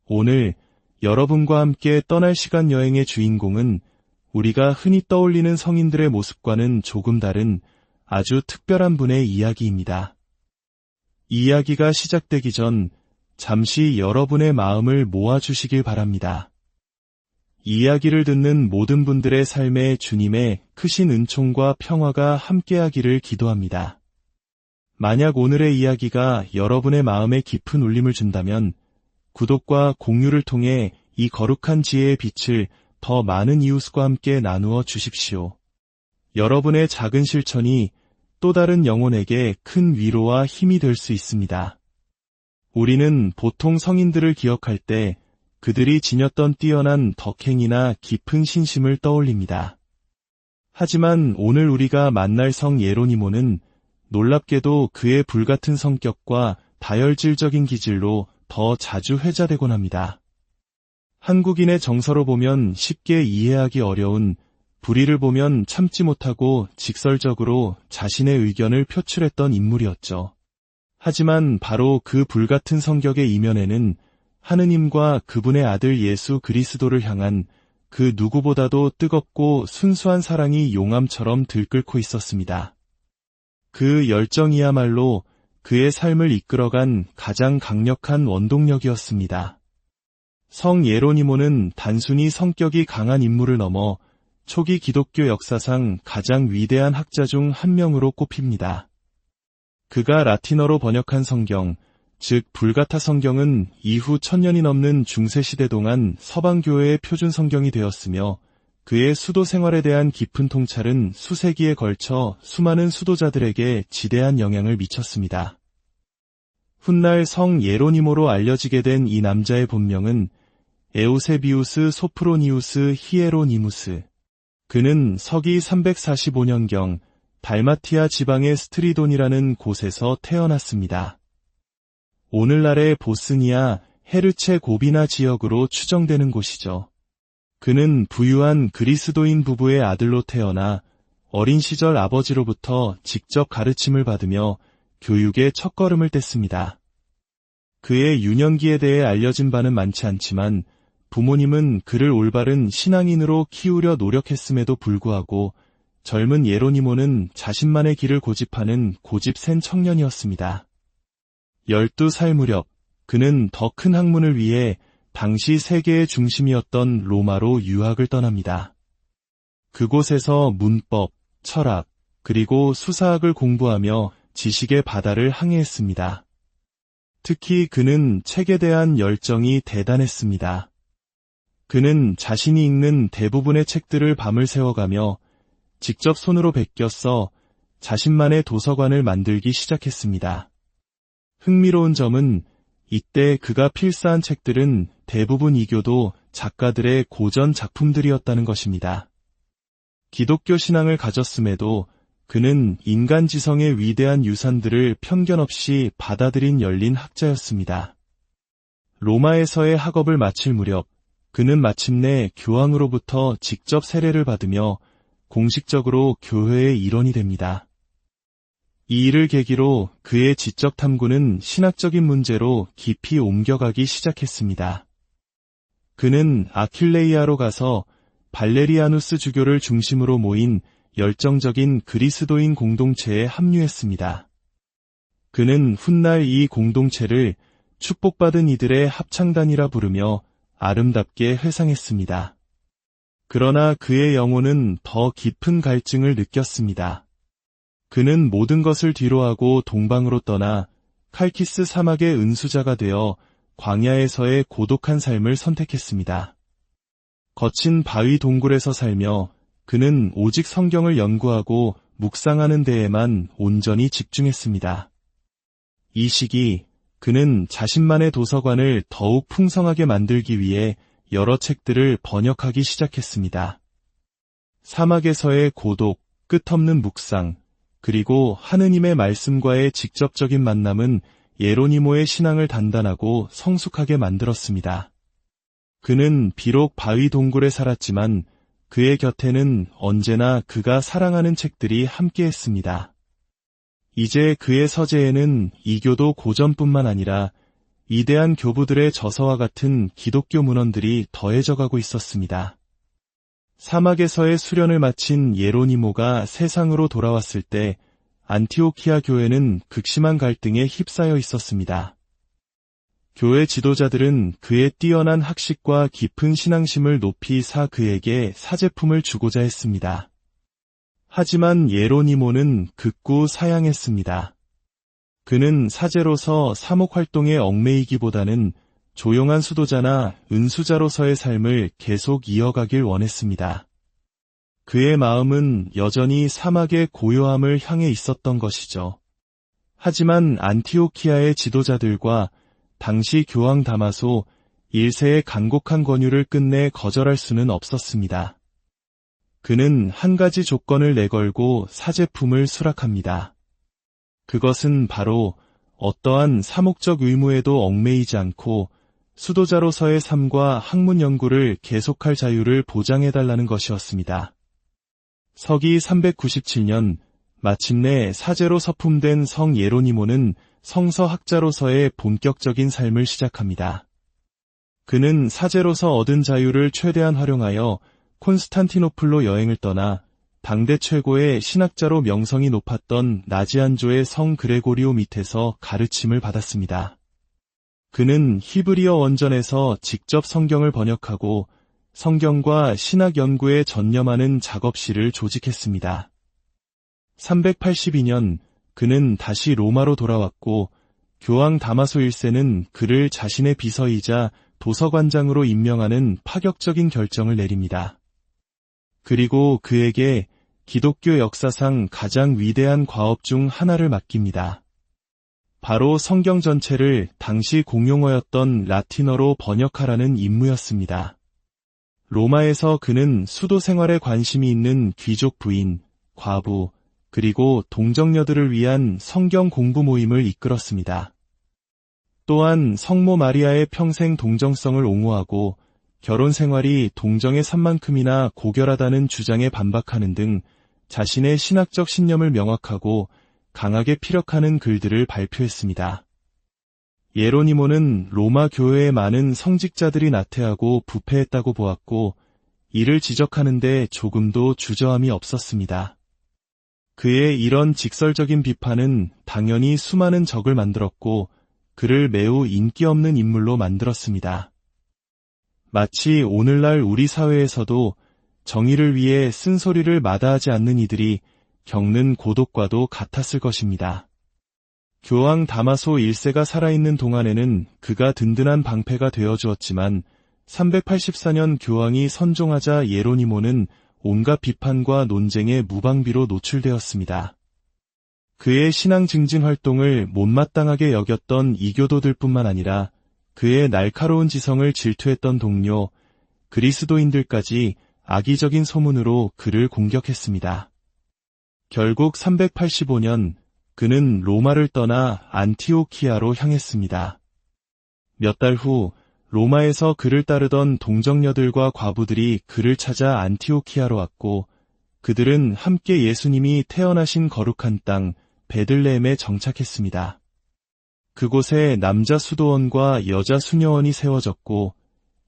오늘 여러분과 함께 떠날 시간 여행의 주인공은 우리가 흔히 떠올리는 성인들의 모습과는 조금 다른 아주 특별한 분의 이야기입니다. 이 이야기가 시작되기 전 잠시 여러분의 마음을 모아주시길 바랍니다. 이 이야기를 듣는 모든 분들의 삶에 주님의 크신 은총과 평화가 함께하기를 기도합니다. 만약 오늘의 이야기가 여러분의 마음에 깊은 울림을 준다면 구독과 공유를 통해 이 거룩한 지혜의 빛을 더 많은 이웃과 함께 나누어 주십시오. 여러분의 작은 실천이 또 다른 영혼에게 큰 위로와 힘이 될 수 있습니다. 우리는 보통 성인들을 기억할 때 그들이 지녔던 뛰어난 덕행이나 깊은 신심을 떠올립니다. 하지만 오늘 우리가 만날 성 예로니모는 놀랍게도 그의 불같은 성격과 다혈질적인 기질로 더 자주 회자되곤 합니다. 한국인의 정서로 보면 쉽게 이해하기 어려운, 불의를 보면 참지 못하고 직설적으로 자신의 의견을 표출했던 인물이었죠. 하지만 바로 그 불같은 성격의 이면에는 하느님과 그분의 아들 예수 그리스도를 향한 그 누구보다도 뜨겁고 순수한 사랑이 용암처럼 들끓고 있었습니다. 그 열정이야말로 그의 삶을 이끌어간 가장 강력한 원동력이었습니다. 성 예로니모는 단순히 성격이 강한 인물을 넘어 초기 기독교 역사상 가장 위대한 학자 중 한 명으로 꼽힙니다. 그가 라틴어로 번역한 성경, 즉 불가타 성경은 이후 1000년이 넘는 중세시대 동안 서방교회의 표준 성경이 되었으며 그의 수도 생활에 대한 깊은 통찰은 수세기에 걸쳐 수많은 수도자들에게 지대한 영향을 미쳤습니다. 훗날 성 예로니모로 알려지게 된 이 남자의 본명은 에우세비우스 소프로니우스 히에로니무스. 그는 서기 345년경 달마티아 지방의 스트리돈이라는 곳에서 태어났습니다. 오늘날의 보스니아 헤르체고비나 지역으로 추정되는 곳이죠. 그는 부유한 그리스도인 부부의 아들로 태어나 어린 시절 아버지로부터 직접 가르침을 받으며 교육의 첫걸음을 뗐습니다. 그의 유년기에 대해 알려진 바는 많지 않지만 부모님은 그를 올바른 신앙인으로 키우려 노력했음에도 불구하고 젊은 예로니모는 자신만의 길을 고집하는 고집센 청년이었습니다. 12살 무렵 그는 더 큰 학문을 위해 당시 세계의 중심이었던 로마로 유학을 떠납니다. 그곳에서 문법, 철학, 그리고 수사학을 공부하며 지식의 바다를 항해했습니다. 특히 그는 책에 대한 열정이 대단했습니다. 그는 자신이 읽는 대부분의 책들을 밤을 새워가며 직접 손으로 베껴 써 자신만의 도서관을 만들기 시작했습니다. 흥미로운 점은 이때 그가 필사한 책들은 대부분 이교도 작가들의 고전 작품들이었다는 것입니다. 기독교 신앙을 가졌음에도 그는 인간 지성의 위대한 유산들을 편견 없이 받아들인 열린 학자였습니다. 로마에서의 학업을 마칠 무렵 그는 마침내 교황으로부터 직접 세례를 받으며 공식적으로 교회의 일원이 됩니다. 이 일을 계기로 그의 지적 탐구는 신학적인 문제로 깊이 옮겨가기 시작했습니다. 그는 아킬레이아로 가서 발레리아누스 주교를 중심으로 모인 열정적인 그리스도인 공동체에 합류했습니다. 그는 훗날 이 공동체를 축복받은 이들의 합창단이라 부르며 아름답게 회상했습니다. 그러나 그의 영혼은 더 깊은 갈증을 느꼈습니다. 그는 모든 것을 뒤로하고 동방으로 떠나 칼키스 사막의 은수자가 되어 광야에서의 고독한 삶을 선택했습니다. 거친 바위 동굴에서 살며 그는 오직 성경을 연구하고 묵상하는 데에만 온전히 집중했습니다. 이 시기 그는 자신만의 도서관을 더욱 풍성하게 만들기 위해 여러 책들을 번역하기 시작했습니다. 사막에서의 고독, 끝없는 묵상, 그리고 하느님의 말씀과의 직접적인 만남은 예로니모의 신앙을 단단하고 성숙하게 만들었습니다. 그는 비록 바위 동굴에 살았지만 그의 곁에는 언제나 그가 사랑하는 책들이 함께했습니다. 이제 그의 서재에는 이교도 고전뿐만 아니라 위대한 교부들의 저서와 같은 기독교 문헌들이 더해져가고 있었습니다. 사막에서의 수련을 마친 예로니모가 세상으로 돌아왔을 때 안티오키아 교회는 극심한 갈등에 휩싸여 있었습니다. 교회 지도자들은 그의 뛰어난 학식과 깊은 신앙심을 높이 사 그에게 사제품을 주고자 했습니다. 하지만 예로니모는 극구 사양했습니다. 그는 사제로서 사목활동에 얽매이기보다는 조용한 수도자나 은수자로서의 삶을 계속 이어가길 원했습니다. 그의 마음은 여전히 사막의 고요함을 향해 있었던 것이죠. 하지만 안티오키아의 지도자들과 당시 교황 다마소 1세의 간곡한 권유를 끝내 거절할 수는 없었습니다. 그는 한 가지 조건을 내걸고 사제품을 수락합니다. 그것은 바로 어떠한 사목적 의무에도 얽매이지 않고 수도자로서의 삶과 학문 연구를 계속할 자유를 보장해달라는 것이었습니다. 서기 397년 마침내 사제로 서품된 성 예로니모는 성서학자로서의 본격적인 삶을 시작합니다. 그는 사제로서 얻은 자유를 최대한 활용하여 콘스탄티노플로 여행을 떠나 당대 최고의 신학자로 명성이 높았던 나지안조의 성 그레고리오 밑에서 가르침을 받았습니다. 그는 히브리어 원전에서 직접 성경을 번역하고 성경과 신학 연구에 전념하는 작업실을 조직했습니다. 382년 그는 다시 로마로 돌아왔고 교황 다마소 1세는 그를 자신의 비서이자 도서관장으로 임명하는 파격적인 결정을 내립니다. 그리고 그에게 기독교 역사상 가장 위대한 과업 중 하나를 맡깁니다. 바로 성경 전체를 당시 공용어였던 라틴어로 번역하라는 임무였습니다. 로마에서 그는 수도 생활에 관심이 있는 귀족 부인, 과부, 그리고 동정녀들을 위한 성경 공부 모임을 이끌었습니다. 또한 성모 마리아의 평생 동정성을 옹호하고 결혼 생활이 동정의 산만큼이나 고결하다는 주장에 반박하는 등 자신의 신학적 신념을 명확하고 강하게 피력하는 글들을 발표했습니다. 예로니모는 로마 교회의 많은 성직자들이 나태하고 부패했다고 보았고 이를 지적하는 데 조금도 주저함이 없었습니다. 그의 이런 직설적인 비판은 당연히 수많은 적을 만들었고 그를 매우 인기 없는 인물로 만들었습니다. 마치 오늘날 우리 사회에서도 정의를 위해 쓴소리를 마다하지 않는 이들이 겪는 고독과도 같았을 것입니다. 교황 다마소 1세가 살아있는 동안에는 그가 든든한 방패가 되어주었지만 384년 교황이 선종하자 예로니모는 온갖 비판과 논쟁에 무방비로 노출되었습니다. 그의 신앙 증진 활동을 못마땅하게 여겼던 이교도들뿐만 아니라 그의 날카로운 지성을 질투했던 동료, 그리스도인들까지 악의적인 소문으로 그를 공격했습니다. 결국 385년 그는 로마를 떠나 안티오키아로 향했습니다. 몇 달 후 로마에서 그를 따르던 동정녀들과 과부들이 그를 찾아 안티오키아로 왔고 그들은 함께 예수님이 태어나신 거룩한 땅 베들레헴에 정착했습니다. 그곳에 남자 수도원과 여자 수녀원이 세워졌고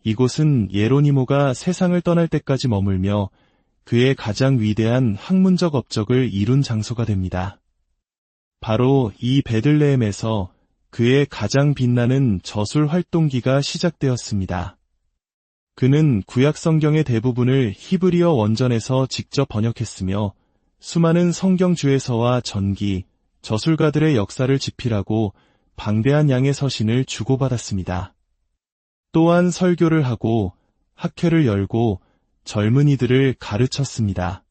이곳은 예로니모가 세상을 떠날 때까지 머물며 그의 가장 위대한 학문적 업적을 이룬 장소가 됩니다. 바로 이 베들레헴에서 그의 가장 빛나는 저술 활동기가 시작되었습니다. 그는 구약 성경의 대부분을 히브리어 원전에서 직접 번역했으며 수많은 성경 주에서와 전기, 저술가들의 역사를 집필하고 방대한 양의 서신을 주고받았습니다. 또한 설교를 하고 학회를 열고 젊은이들을 가르쳤습니다.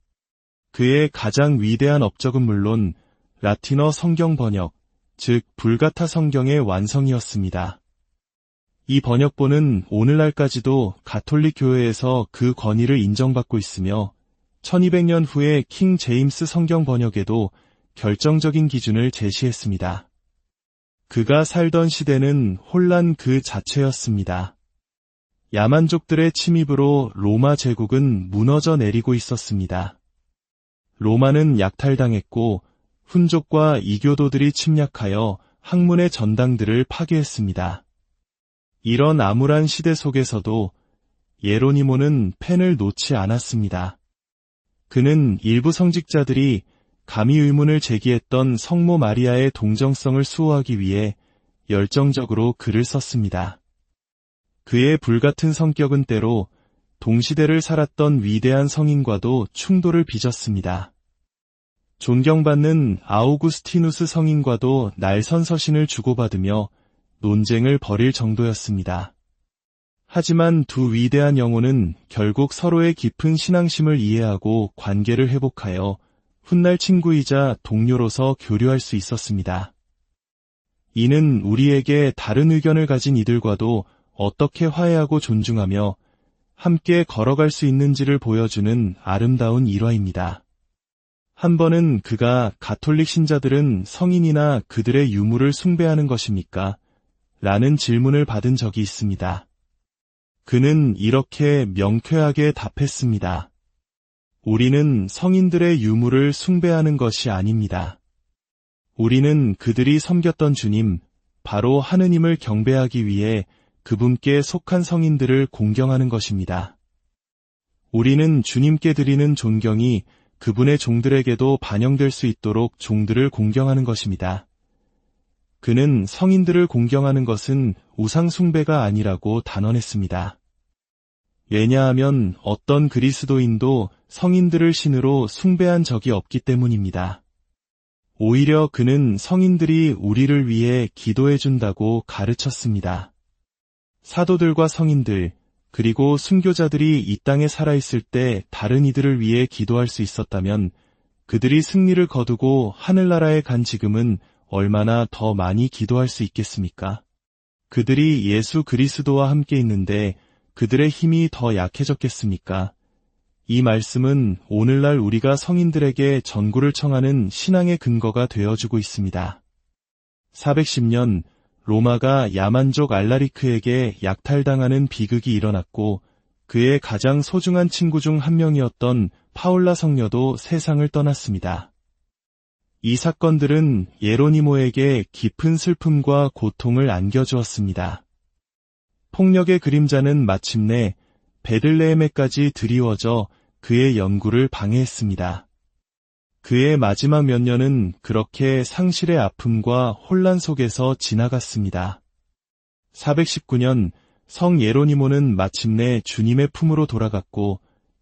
그의 가장 위대한 업적은 물론 라틴어 성경 번역, 즉 불가타 성경의 완성이었습니다. 이 번역본은 오늘날까지도 가톨릭 교회에서 그 권위를 인정받고 있으며 1200년 후에 킹 제임스 성경 번역에도 결정적인 기준을 제시했습니다. 그가 살던 시대는 혼란 그 자체였습니다. 야만족들의 침입으로 로마 제국은 무너져 내리고 있었습니다. 로마는 약탈당했고 훈족과 이교도들이 침략하여 학문의 전당들을 파괴했습니다. 이런 암울한 시대 속에서도 예로니모는 펜을 놓지 않았습니다. 그는 일부 성직자들이 감히 의문을 제기했던 성모 마리아의 동정성을 수호하기 위해 열정적으로 글을 썼습니다. 그의 불같은 성격은 때로 동시대를 살았던 위대한 성인과도 충돌을 빚었습니다. 존경받는 아우구스티누스 성인과도 날선 서신을 주고받으며 논쟁을 벌일 정도였습니다. 하지만 두 위대한 영혼은 결국 서로의 깊은 신앙심을 이해하고 관계를 회복하여 훗날 친구이자 동료로서 교류할 수 있었습니다. 이는 우리에게 다른 의견을 가진 이들과도 어떻게 화해하고 존중하며 함께 걸어갈 수 있는지를 보여주는 아름다운 일화입니다. 한 번은 그가 가톨릭 신자들은 성인이나 그들의 유물을 숭배하는 것입니까? 라는 질문을 받은 적이 있습니다. 그는 이렇게 명쾌하게 답했습니다. 우리는 성인들의 유물을 숭배하는 것이 아닙니다. 우리는 그들이 섬겼던 주님, 바로 하느님을 경배하기 위해 그분께 속한 성인들을 공경하는 것입니다. 우리는 주님께 드리는 존경이 그분의 종들에게도 반영될 수 있도록 종들을 공경하는 것입니다. 그는 성인들을 공경하는 것은 우상 숭배가 아니라고 단언했습니다. 왜냐하면 어떤 그리스도인도 성인들을 신으로 숭배한 적이 없기 때문입니다. 오히려 그는 성인들이 우리를 위해 기도해준다고 가르쳤습니다. 사도들과 성인들, 그리고 순교자들이 이 땅에 살아있을 때 다른 이들을 위해 기도할 수 있었다면 그들이 승리를 거두고 하늘나라에 간 지금은 얼마나 더 많이 기도할 수 있겠습니까? 그들이 예수 그리스도와 함께 있는데 그들의 힘이 더 약해졌겠습니까? 이 말씀은 오늘날 우리가 성인들에게 전구를 청하는 신앙의 근거가 되어주고 있습니다. 410년 로마가 야만족 알라리크에게 약탈당하는 비극이 일어났고 그의 가장 소중한 친구 중 한 명이었던 파울라 성녀도 세상을 떠났습니다. 이 사건들은 예로니모에게 깊은 슬픔과 고통을 안겨주었습니다. 폭력의 그림자는 마침내 베들레헴에까지 드리워져 그의 연구를 방해했습니다. 그의 마지막 몇 년은 그렇게 상실의 아픔과 혼란 속에서 지나갔습니다. 419년 성 예로니모는 마침내 주님의 품으로 돌아갔고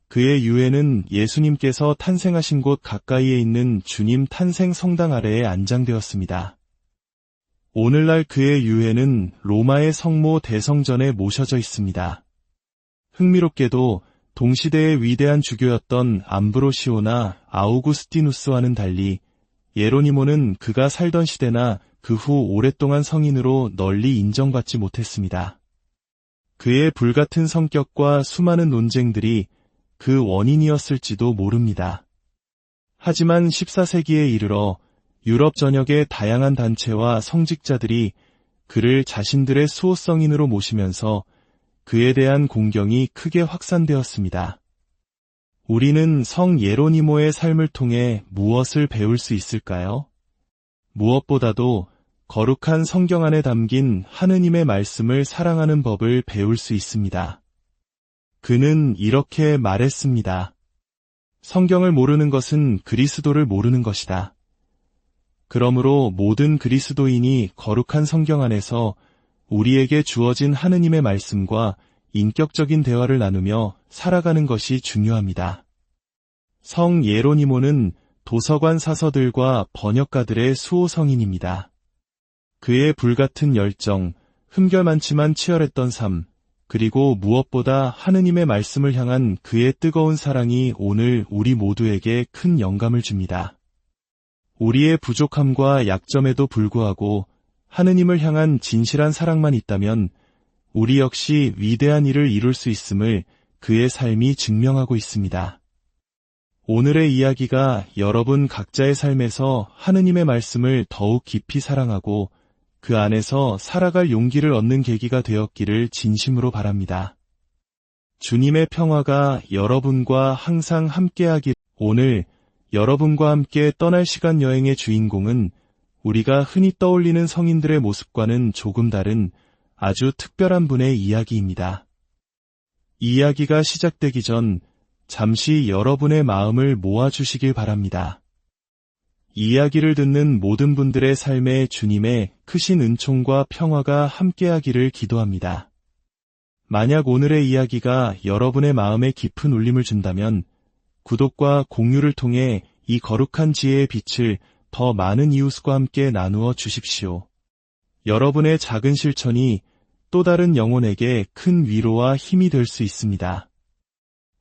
그의 유해는 예수님께서 탄생하신 곳 가까이에 있는 주님 탄생 성당 아래에 안장되었습니다. 오늘날 그의 유해는 로마의 성모 대성전에 모셔져 있습니다. 흥미롭게도 동시대의 위대한 주교였던 암브로시오나 아우구스티누스와는 달리 예로니모는 그가 살던 시대나 그 후 오랫동안 성인으로 널리 인정받지 못했습니다. 그의 불같은 성격과 수많은 논쟁들이 그 원인이었을지도 모릅니다. 하지만 14세기에 이르러 유럽 전역의 다양한 단체와 성직자들이 그를 자신들의 수호성인으로 모시면서 그에 대한 공경이 크게 확산되었습니다. 우리는 성 예로니모의 삶을 통해 무엇을 배울 수 있을까요? 무엇보다도 거룩한 성경 안에 담긴 하느님의 말씀을 사랑하는 법을 배울 수 있습니다. 그는 이렇게 말했습니다. 성경을 모르는 것은 그리스도를 모르는 것이다. 그러므로 모든 그리스도인이 거룩한 성경 안에서 우리에게 주어진 하느님의 말씀과 인격적인 대화를 나누며 살아가는 것이 중요합니다. 성 예로니모는 도서관 사서들과 번역가들의 수호성인입니다. 그의 불같은 열정, 흠결 많지만 치열했던 삶, 그리고 무엇보다 하느님의 말씀을 향한 그의 뜨거운 사랑이 오늘 우리 모두에게 큰 영감을 줍니다. 우리의 부족함과 약점에도 불구하고 하느님을 향한 진실한 사랑만 있다면 우리 역시 위대한 일을 이룰 수 있음을 그의 삶이 증명하고 있습니다. 오늘의 이야기가 여러분 각자의 삶에서 하느님의 말씀을 더욱 깊이 사랑하고 그 안에서 살아갈 용기를 얻는 계기가 되었기를 진심으로 바랍니다. 주님의 평화가 여러분과 항상 함께하길. 오늘 여러분과 함께 떠날 시간 여행의 주인공은 우리가 흔히 떠올리는 성인들의 모습과는 조금 다른 아주 특별한 분의 이야기입니다. 이야기가 시작되기 전 잠시 여러분의 마음을 모아주시길 바랍니다. 이야기를 듣는 모든 분들의 삶에 주님의 크신 은총과 평화가 함께하기를 기도합니다. 만약 오늘의 이야기가 여러분의 마음에 깊은 울림을 준다면 구독과 공유를 통해 이 거룩한 지혜의 빛을 더 많은 이웃과 함께 나누어 주십시오. 여러분의 작은 실천이 또 다른 영혼에게 큰 위로와 힘이 될 수 있습니다.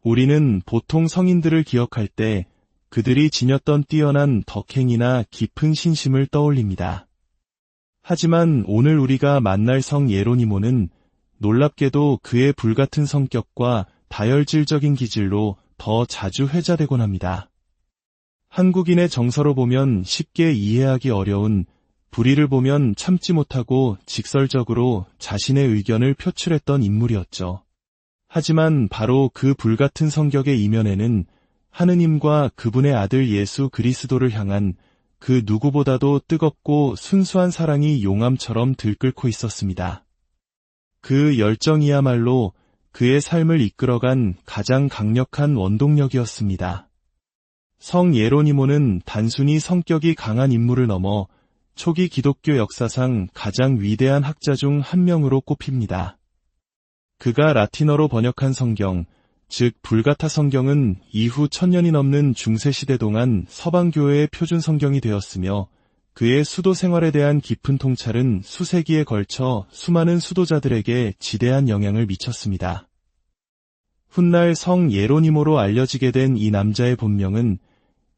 우리는 보통 성인들을 기억할 때 그들이 지녔던 뛰어난 덕행이나 깊은 신심을 떠올립니다. 하지만 오늘 우리가 만날 성 예로니모는 놀랍게도 그의 불같은 성격과 다혈질적인 기질로 더 자주 회자되곤 합니다. 한국인의 정서로 보면 쉽게 이해하기 어려운, 불의를 보면 참지 못하고 직설적으로 자신의 의견을 표출했던 인물이었죠. 하지만 바로 그 불같은 성격의 이면에는 하느님과 그분의 아들 예수 그리스도를 향한 그 누구보다도 뜨겁고 순수한 사랑이 용암처럼 들끓고 있었습니다. 그 열정이야말로 그의 삶을 이끌어간 가장 강력한 원동력이었습니다. 성 예로니모는 단순히 성격이 강한 인물을 넘어 초기 기독교 역사상 가장 위대한 학자 중 한 명으로 꼽힙니다. 그가 라틴어로 번역한 성경, 즉 불가타 성경은 이후 1000년이 넘는 중세시대 동안 서방교회의 표준 성경이 되었으며 그의 수도 생활에 대한 깊은 통찰은 수세기에 걸쳐 수많은 수도자들에게 지대한 영향을 미쳤습니다. 훗날 성 예로니모로 알려지게 된 이 남자의 본명은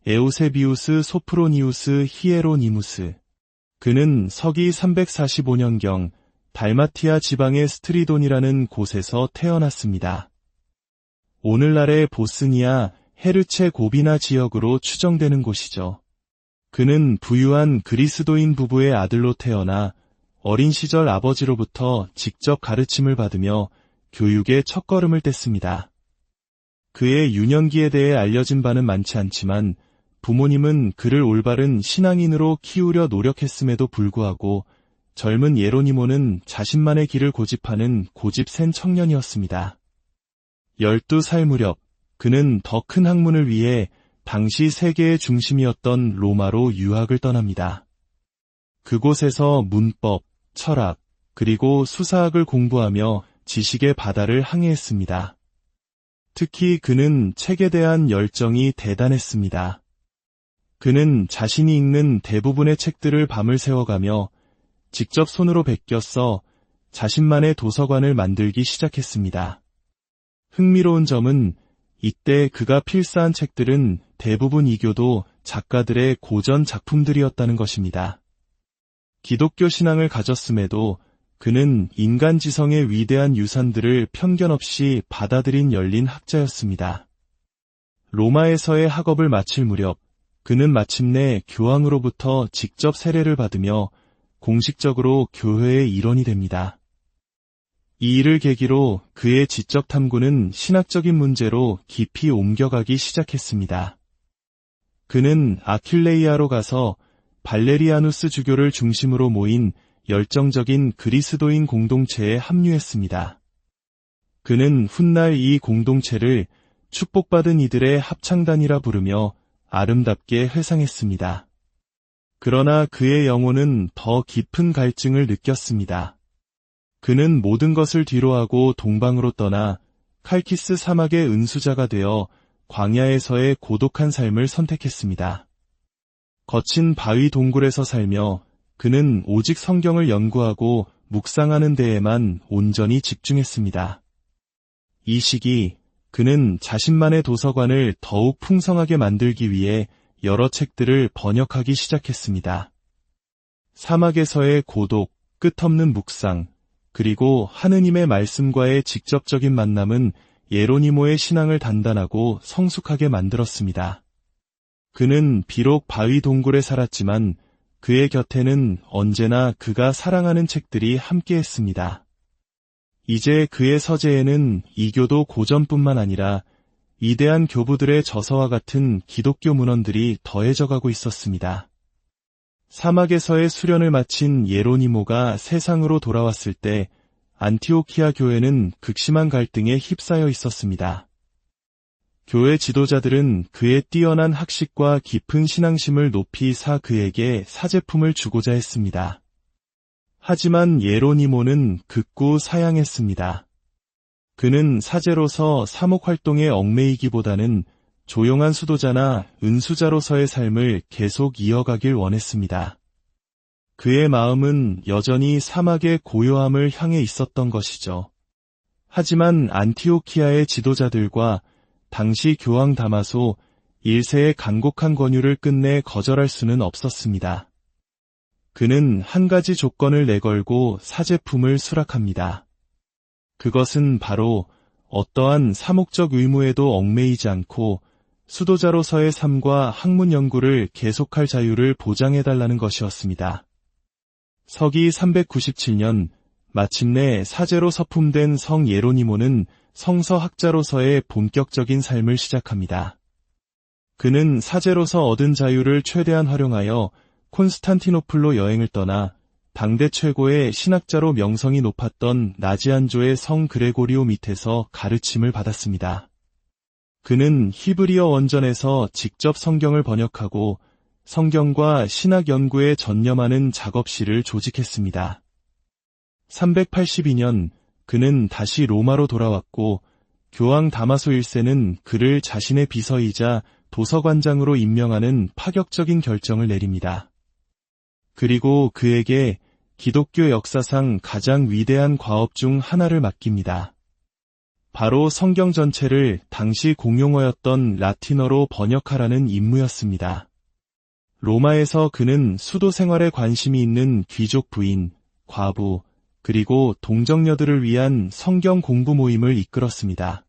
에우세비우스 소프로니우스 히에로니무스. 그는 서기 345년경 달마티아 지방의 스트리돈이라는 곳에서 태어났습니다. 오늘날의 보스니아 헤르체고비나 지역으로 추정되는 곳이죠. 그는 부유한 그리스도인 부부의 아들로 태어나 어린 시절 아버지로부터 직접 가르침을 받으며 교육의 첫걸음을 뗐습니다. 그의 유년기에 대해 알려진 바는 많지 않지만 부모님은 그를 올바른 신앙인으로 키우려 노력했음에도 불구하고 젊은 예로니모는 자신만의 길을 고집하는 고집센 청년이었습니다. 12살 무렵 그는 더 큰 학문을 위해 당시 세계의 중심이었던 로마로 유학을 떠납니다. 그곳에서 문법, 철학, 그리고 수사학을 공부하며 지식의 바다를 항해했습니다. 특히 그는 책에 대한 열정이 대단했습니다. 그는 자신이 읽는 대부분의 책들을 밤을 새워가며 직접 손으로 베껴 써 자신만의 도서관을 만들기 시작했습니다. 흥미로운 점은 이때 그가 필사한 책들은 대부분 이교도 작가들의 고전 작품들이었다는 것입니다. 기독교 신앙을 가졌음에도 그는 인간 지성의 위대한 유산들을 편견 없이 받아들인 열린 학자였습니다. 로마에서의 학업을 마칠 무렵 그는 마침내 교황으로부터 직접 세례를 받으며 공식적으로 교회의 일원이 됩니다. 이 일을 계기로 그의 지적 탐구는 신학적인 문제로 깊이 옮겨가기 시작했습니다. 그는 아킬레이아로 가서 발레리아누스 주교를 중심으로 모인 열정적인 그리스도인 공동체에 합류했습니다. 그는 훗날 이 공동체를 축복받은 이들의 합창단이라 부르며 아름답게 회상했습니다. 그러나 그의 영혼은 더 깊은 갈증을 느꼈습니다. 그는 모든 것을 뒤로하고 동방으로 떠나 칼키스 사막의 은수자가 되어 광야에서의 고독한 삶을 선택했습니다. 거친 바위 동굴에서 살며 그는 오직 성경을 연구하고 묵상하는 데에만 온전히 집중했습니다. 이 시기 그는 자신만의 도서관을 더욱 풍성하게 만들기 위해 여러 책들을 번역하기 시작했습니다. 사막에서의 고독, 끝없는 묵상, 그리고 하느님의 말씀과의 직접적인 만남은 예로니모의 신앙을 단단하고 성숙하게 만들었습니다. 그는 비록 바위 동굴에 살았지만 그의 곁에는 언제나 그가 사랑하는 책들이 함께했습니다. 이제 그의 서재에는 이교도 고전뿐만 아니라 위대한 교부들의 저서와 같은 기독교 문헌들이 더해져가고 있었습니다. 사막에서의 수련을 마친 예로니모가 세상으로 돌아왔을 때 안티오키아 교회는 극심한 갈등에 휩싸여 있었습니다. 교회 지도자들은 그의 뛰어난 학식과 깊은 신앙심을 높이 사 그에게 사제품을 주고자 했습니다. 하지만 예로니모는 극구 사양했습니다. 그는 사제로서 사목 활동에 얽매이기보다는 조용한 수도자나 은수자로서의 삶을 계속 이어가길 원했습니다. 그의 마음은 여전히 사막의 고요함을 향해 있었던 것이죠. 하지만 안티오키아의 지도자들과 당시 교황 다마소 1세의 간곡한 권유를 끝내 거절할 수는 없었습니다. 그는 한 가지 조건을 내걸고 사제품을 수락합니다. 그것은 바로 어떠한 사목적 의무에도 얽매이지 않고 수도자로서의 삶과 학문 연구를 계속할 자유를 보장해달라는 것이었습니다. 서기 397년 마침내 사제로 서품된 성 예로니모는 성서학자로서의 본격적인 삶을 시작합니다. 그는 사제로서 얻은 자유를 최대한 활용하여 콘스탄티노플로 여행을 떠나 당대 최고의 신학자로 명성이 높았던 나지안조의 성 그레고리오 밑에서 가르침을 받았습니다. 그는 히브리어 원전에서 직접 성경을 번역하고 성경과 신학 연구에 전념하는 작업실을 조직했습니다. 382년 그는 다시 로마로 돌아왔고 교황 다마소 1세는 그를 자신의 비서이자 도서관장으로 임명하는 파격적인 결정을 내립니다. 그리고 그에게 기독교 역사상 가장 위대한 과업 중 하나를 맡깁니다. 바로 성경 전체를 당시 공용어였던 라틴어로 번역하라는 임무였습니다. 로마에서 그는 수도 생활에 관심이 있는 귀족 부인, 과부, 그리고 동정녀들을 위한 성경 공부 모임을 이끌었습니다.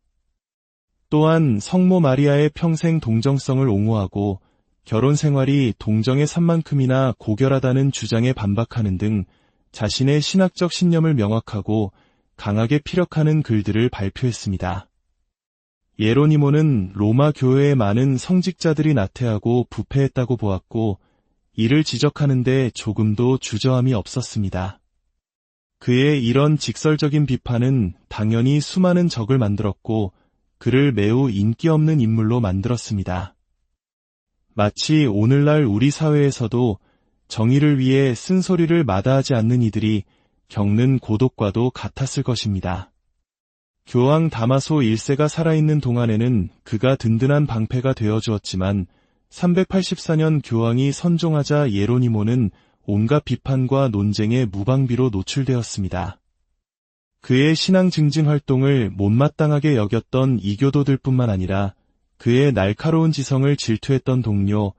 또한 성모 마리아의 평생 동정성을 옹호하고 결혼 생활이 동정의 산만큼이나 고결하다는 주장에 반박하는 등 자신의 신학적 신념을 명확하고 강하게 피력하는 글들을 발표했습니다. 예로니모는 로마 교회의 많은 성직자들이 나태하고 부패했다고 보았고 이를 지적하는 데 조금도 주저함이 없었습니다. 그의 이런 직설적인 비판은 당연히 수많은 적을 만들었고 그를 매우 인기 없는 인물로 만들었습니다. 마치 오늘날 우리 사회에서도 정의를 위해 쓴소리를 마다하지 않는 이들이 겪는 고독과도 같았을 것입니다. 교황 다마소 1세가 살아있는 동안에는 그가 든든한 방패가 되어주었지만 384년 교황이 선종하자 예로니모는 온갖 비판과 논쟁의 무방비로 노출되었습니다. 그의 신앙 증진 활동을 못마땅하게 여겼던 이교도들뿐만 아니라 그의 날카로운 지성을 질투했던 동료,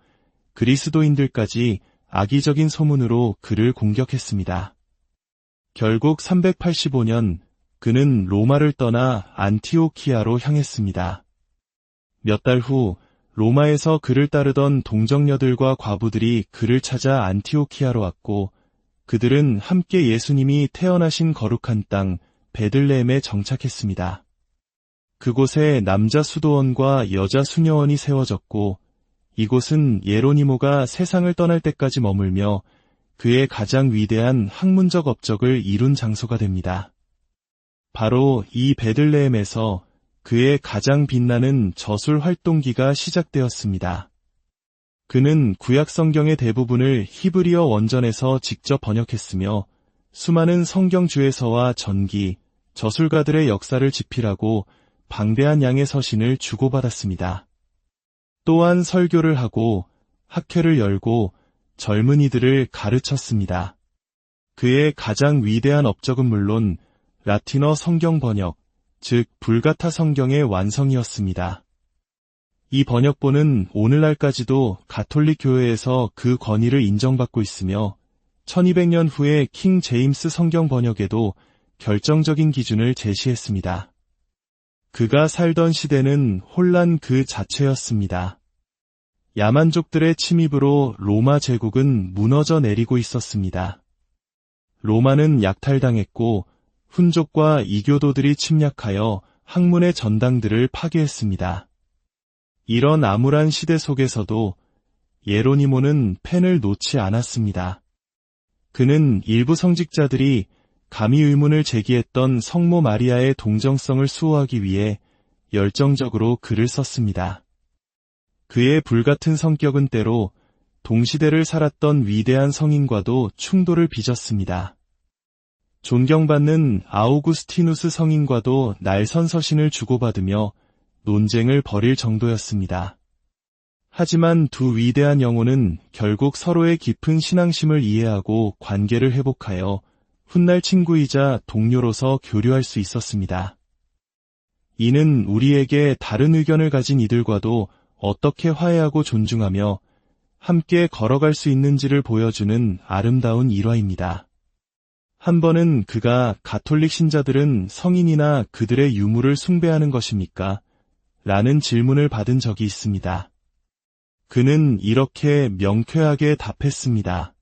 그리스도인들까지 악의적인 소문으로 그를 공격했습니다. 결국 385년 그는 로마를 떠나 안티오키아로 향했습니다. 몇 달 후 로마에서 그를 따르던 동정녀들과 과부들이 그를 찾아 안티오키아로 왔고 그들은 함께 예수님이 태어나신 거룩한 땅 베들레헴에 정착했습니다. 그곳에 남자 수도원과 여자 수녀원이 세워졌고 이곳은 예로니모가 세상을 떠날 때까지 머물며 그의 가장 위대한 학문적 업적을 이룬 장소가 됩니다. 바로 이 베들레헴에서 그의 가장 빛나는 저술 활동기가 시작되었습니다. 그는 구약 성경의 대부분을 히브리어 원전에서 직접 번역했으며 수많은 성경 주에서와 전기, 저술가들의 역사를 집필하고 방대한 양의 서신을 주고받았습니다. 또한 설교를 하고 학회를 열고 젊은이들을 가르쳤습니다. 그의 가장 위대한 업적은 물론 라틴어 성경 번역, 즉 불가타 성경의 완성이었습니다. 이 번역본은 오늘날까지도 가톨릭 교회에서 그 권위를 인정받고 있으며 1200년 후에 킹 제임스 성경 번역에도 결정적인 기준을 제시했습니다. 그가 살던 시대는 혼란 그 자체였습니다. 야만족들의 침입으로 로마 제국은 무너져 내리고 있었습니다. 로마는 약탈당했고 훈족과 이교도들이 침략하여 학문의 전당들을 파괴했습니다. 이런 암울한 시대 속에서도 예로니모는 펜을 놓지 않았습니다. 그는 일부 성직자들이 감히 의문을 제기했던 성모 마리아의 동정성을 수호하기 위해 열정적으로 글을 썼습니다. 그의 불같은 성격은 때로 동시대를 살았던 위대한 성인과도 충돌을 빚었습니다. 존경받는 아우구스티누스 성인과도 날선 서신을 주고받으며 논쟁을 벌일 정도였습니다. 하지만 두 위대한 영혼은 결국 서로의 깊은 신앙심을 이해하고 관계를 회복하여 훗날 친구이자 동료로서 교류할 수 있었습니다. 이는 우리에게 다른 의견을 가진 이들과도 어떻게 화해하고 존중하며 함께 걸어갈 수 있는지를 보여주는 아름다운 일화입니다. 한 번은 그가 가톨릭 신자들은 성인이나 그들의 유물을 숭배하는 것입니까? 라는 질문을 받은 적이 있습니다. 그는 이렇게 명쾌하게 답했습니다.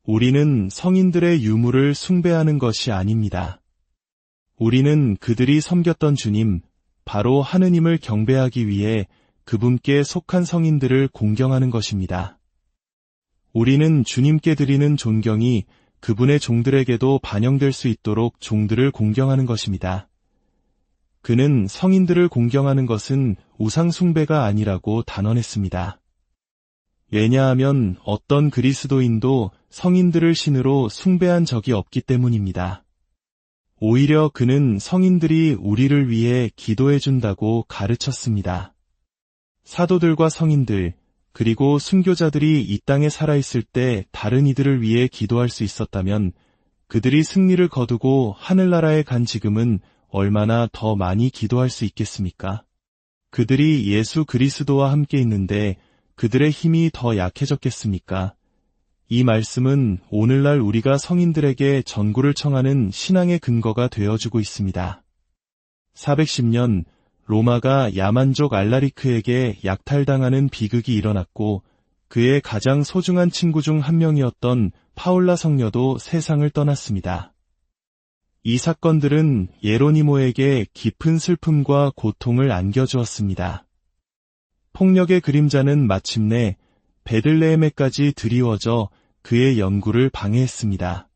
우리는 성인들의 유물을 숭배하는 것이 아닙니다. 우리는 그들이 섬겼던 주님, 바로 하느님을 경배하기 위해 그분께 속한 성인들을 공경하는 것입니다. 우리는 주님께 드리는 존경이 그분의 종들에게도 반영될 수 있도록 종들을 공경하는 것입니다. 그는 성인들을 공경하는 것은 우상 숭배가 아니라고 단언했습니다. 왜냐하면 어떤 그리스도인도 성인들을 신으로 숭배한 적이 없기 때문입니다. 오히려 그는 성인들이 우리를 위해 기도해준다고 가르쳤습니다. 사도들과 성인들, 그리고 순교자들이 이 땅에 살아있을 때 다른 이들을 위해 기도할 수 있었다면 그들이 승리를 거두고 하늘나라에 간 지금은 얼마나 더 많이 기도할 수 있겠습니까? 그들이 예수 그리스도와 함께 있는데 그들의 힘이 더 약해졌겠습니까? 이 말씀은 오늘날 우리가 성인들에게 전구를 청하는 신앙의 근거가 되어주고 있습니다. 410년 로마가 야만족 알라리크에게 약탈당하는 비극이 일어났고 그의 가장 소중한 친구 중 한 명이었던 파울라 성녀도 세상을 떠났습니다. 이 사건들은 예로니모에게 깊은 슬픔과 고통을 안겨주었습니다. 폭력의 그림자는 마침내 베들레헴에까지 드리워져 그의 연구를 방해했습니다.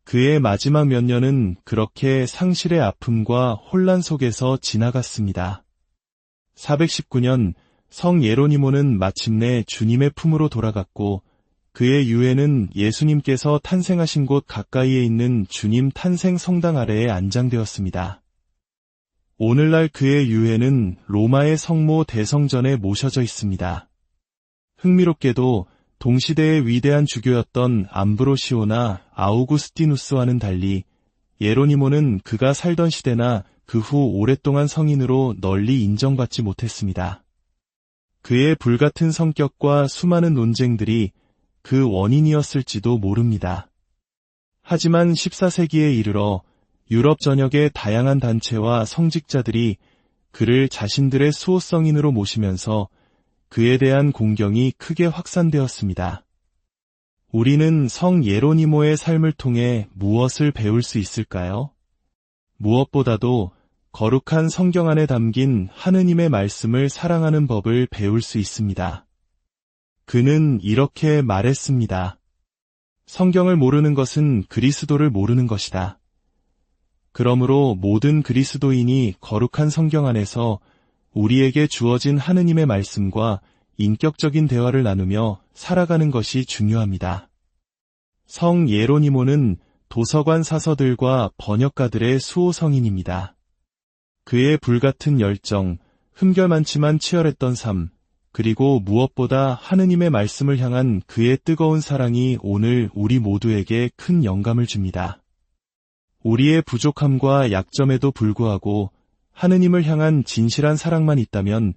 그의 마지막 몇 년은 그렇게 상실의 아픔과 혼란 속에서 지나갔습니다. 419년 성 예로니모는 마침내 주님의 품으로 돌아갔고 그의 유해는 예수님께서 탄생하신 곳 가까이에 있는 주님 탄생 성당 아래에 안장되었습니다. 오늘날 그의 유해는 로마의 성모 대성전에 모셔져 있습니다. 흥미롭게도 동시대의 위대한 주교였던 암브로시오나 아우구스티누스와는 달리 예로니모는 그가 살던 시대나 그 후 오랫동안 성인으로 널리 인정받지 못했습니다. 그의 불같은 성격과 수많은 논쟁들이 그 원인이었을지도 모릅니다. 하지만 14세기에 이르러 유럽 전역의 다양한 단체와 성직자들이 그를 자신들의 수호성인으로 모시면서 그에 대한 공경이 크게 확산되었습니다. 우리는 성 예로니모의 삶을 통해 무엇을 배울 수 있을까요? 무엇보다도 거룩한 성경 안에 담긴 하느님의 말씀을 사랑하는 법을 배울 수 있습니다. 그는 이렇게 말했습니다. 성경을 모르는 것은 그리스도를 모르는 것이다. 그러므로 모든 그리스도인이 거룩한 성경 안에서 우리에게 주어진 하느님의 말씀과 인격적인 대화를 나누며 살아가는 것이 중요합니다. 성 예로니모는 도서관 사서들과 번역가들의 수호성인입니다. 그의 불같은 열정, 흠결 많지만 치열했던 삶, 그리고 무엇보다 하느님의 말씀을 향한 그의 뜨거운 사랑이 오늘 우리 모두에게 큰 영감을 줍니다. 우리의 부족함과 약점에도 불구하고 하느님을 향한 진실한 사랑만 있다면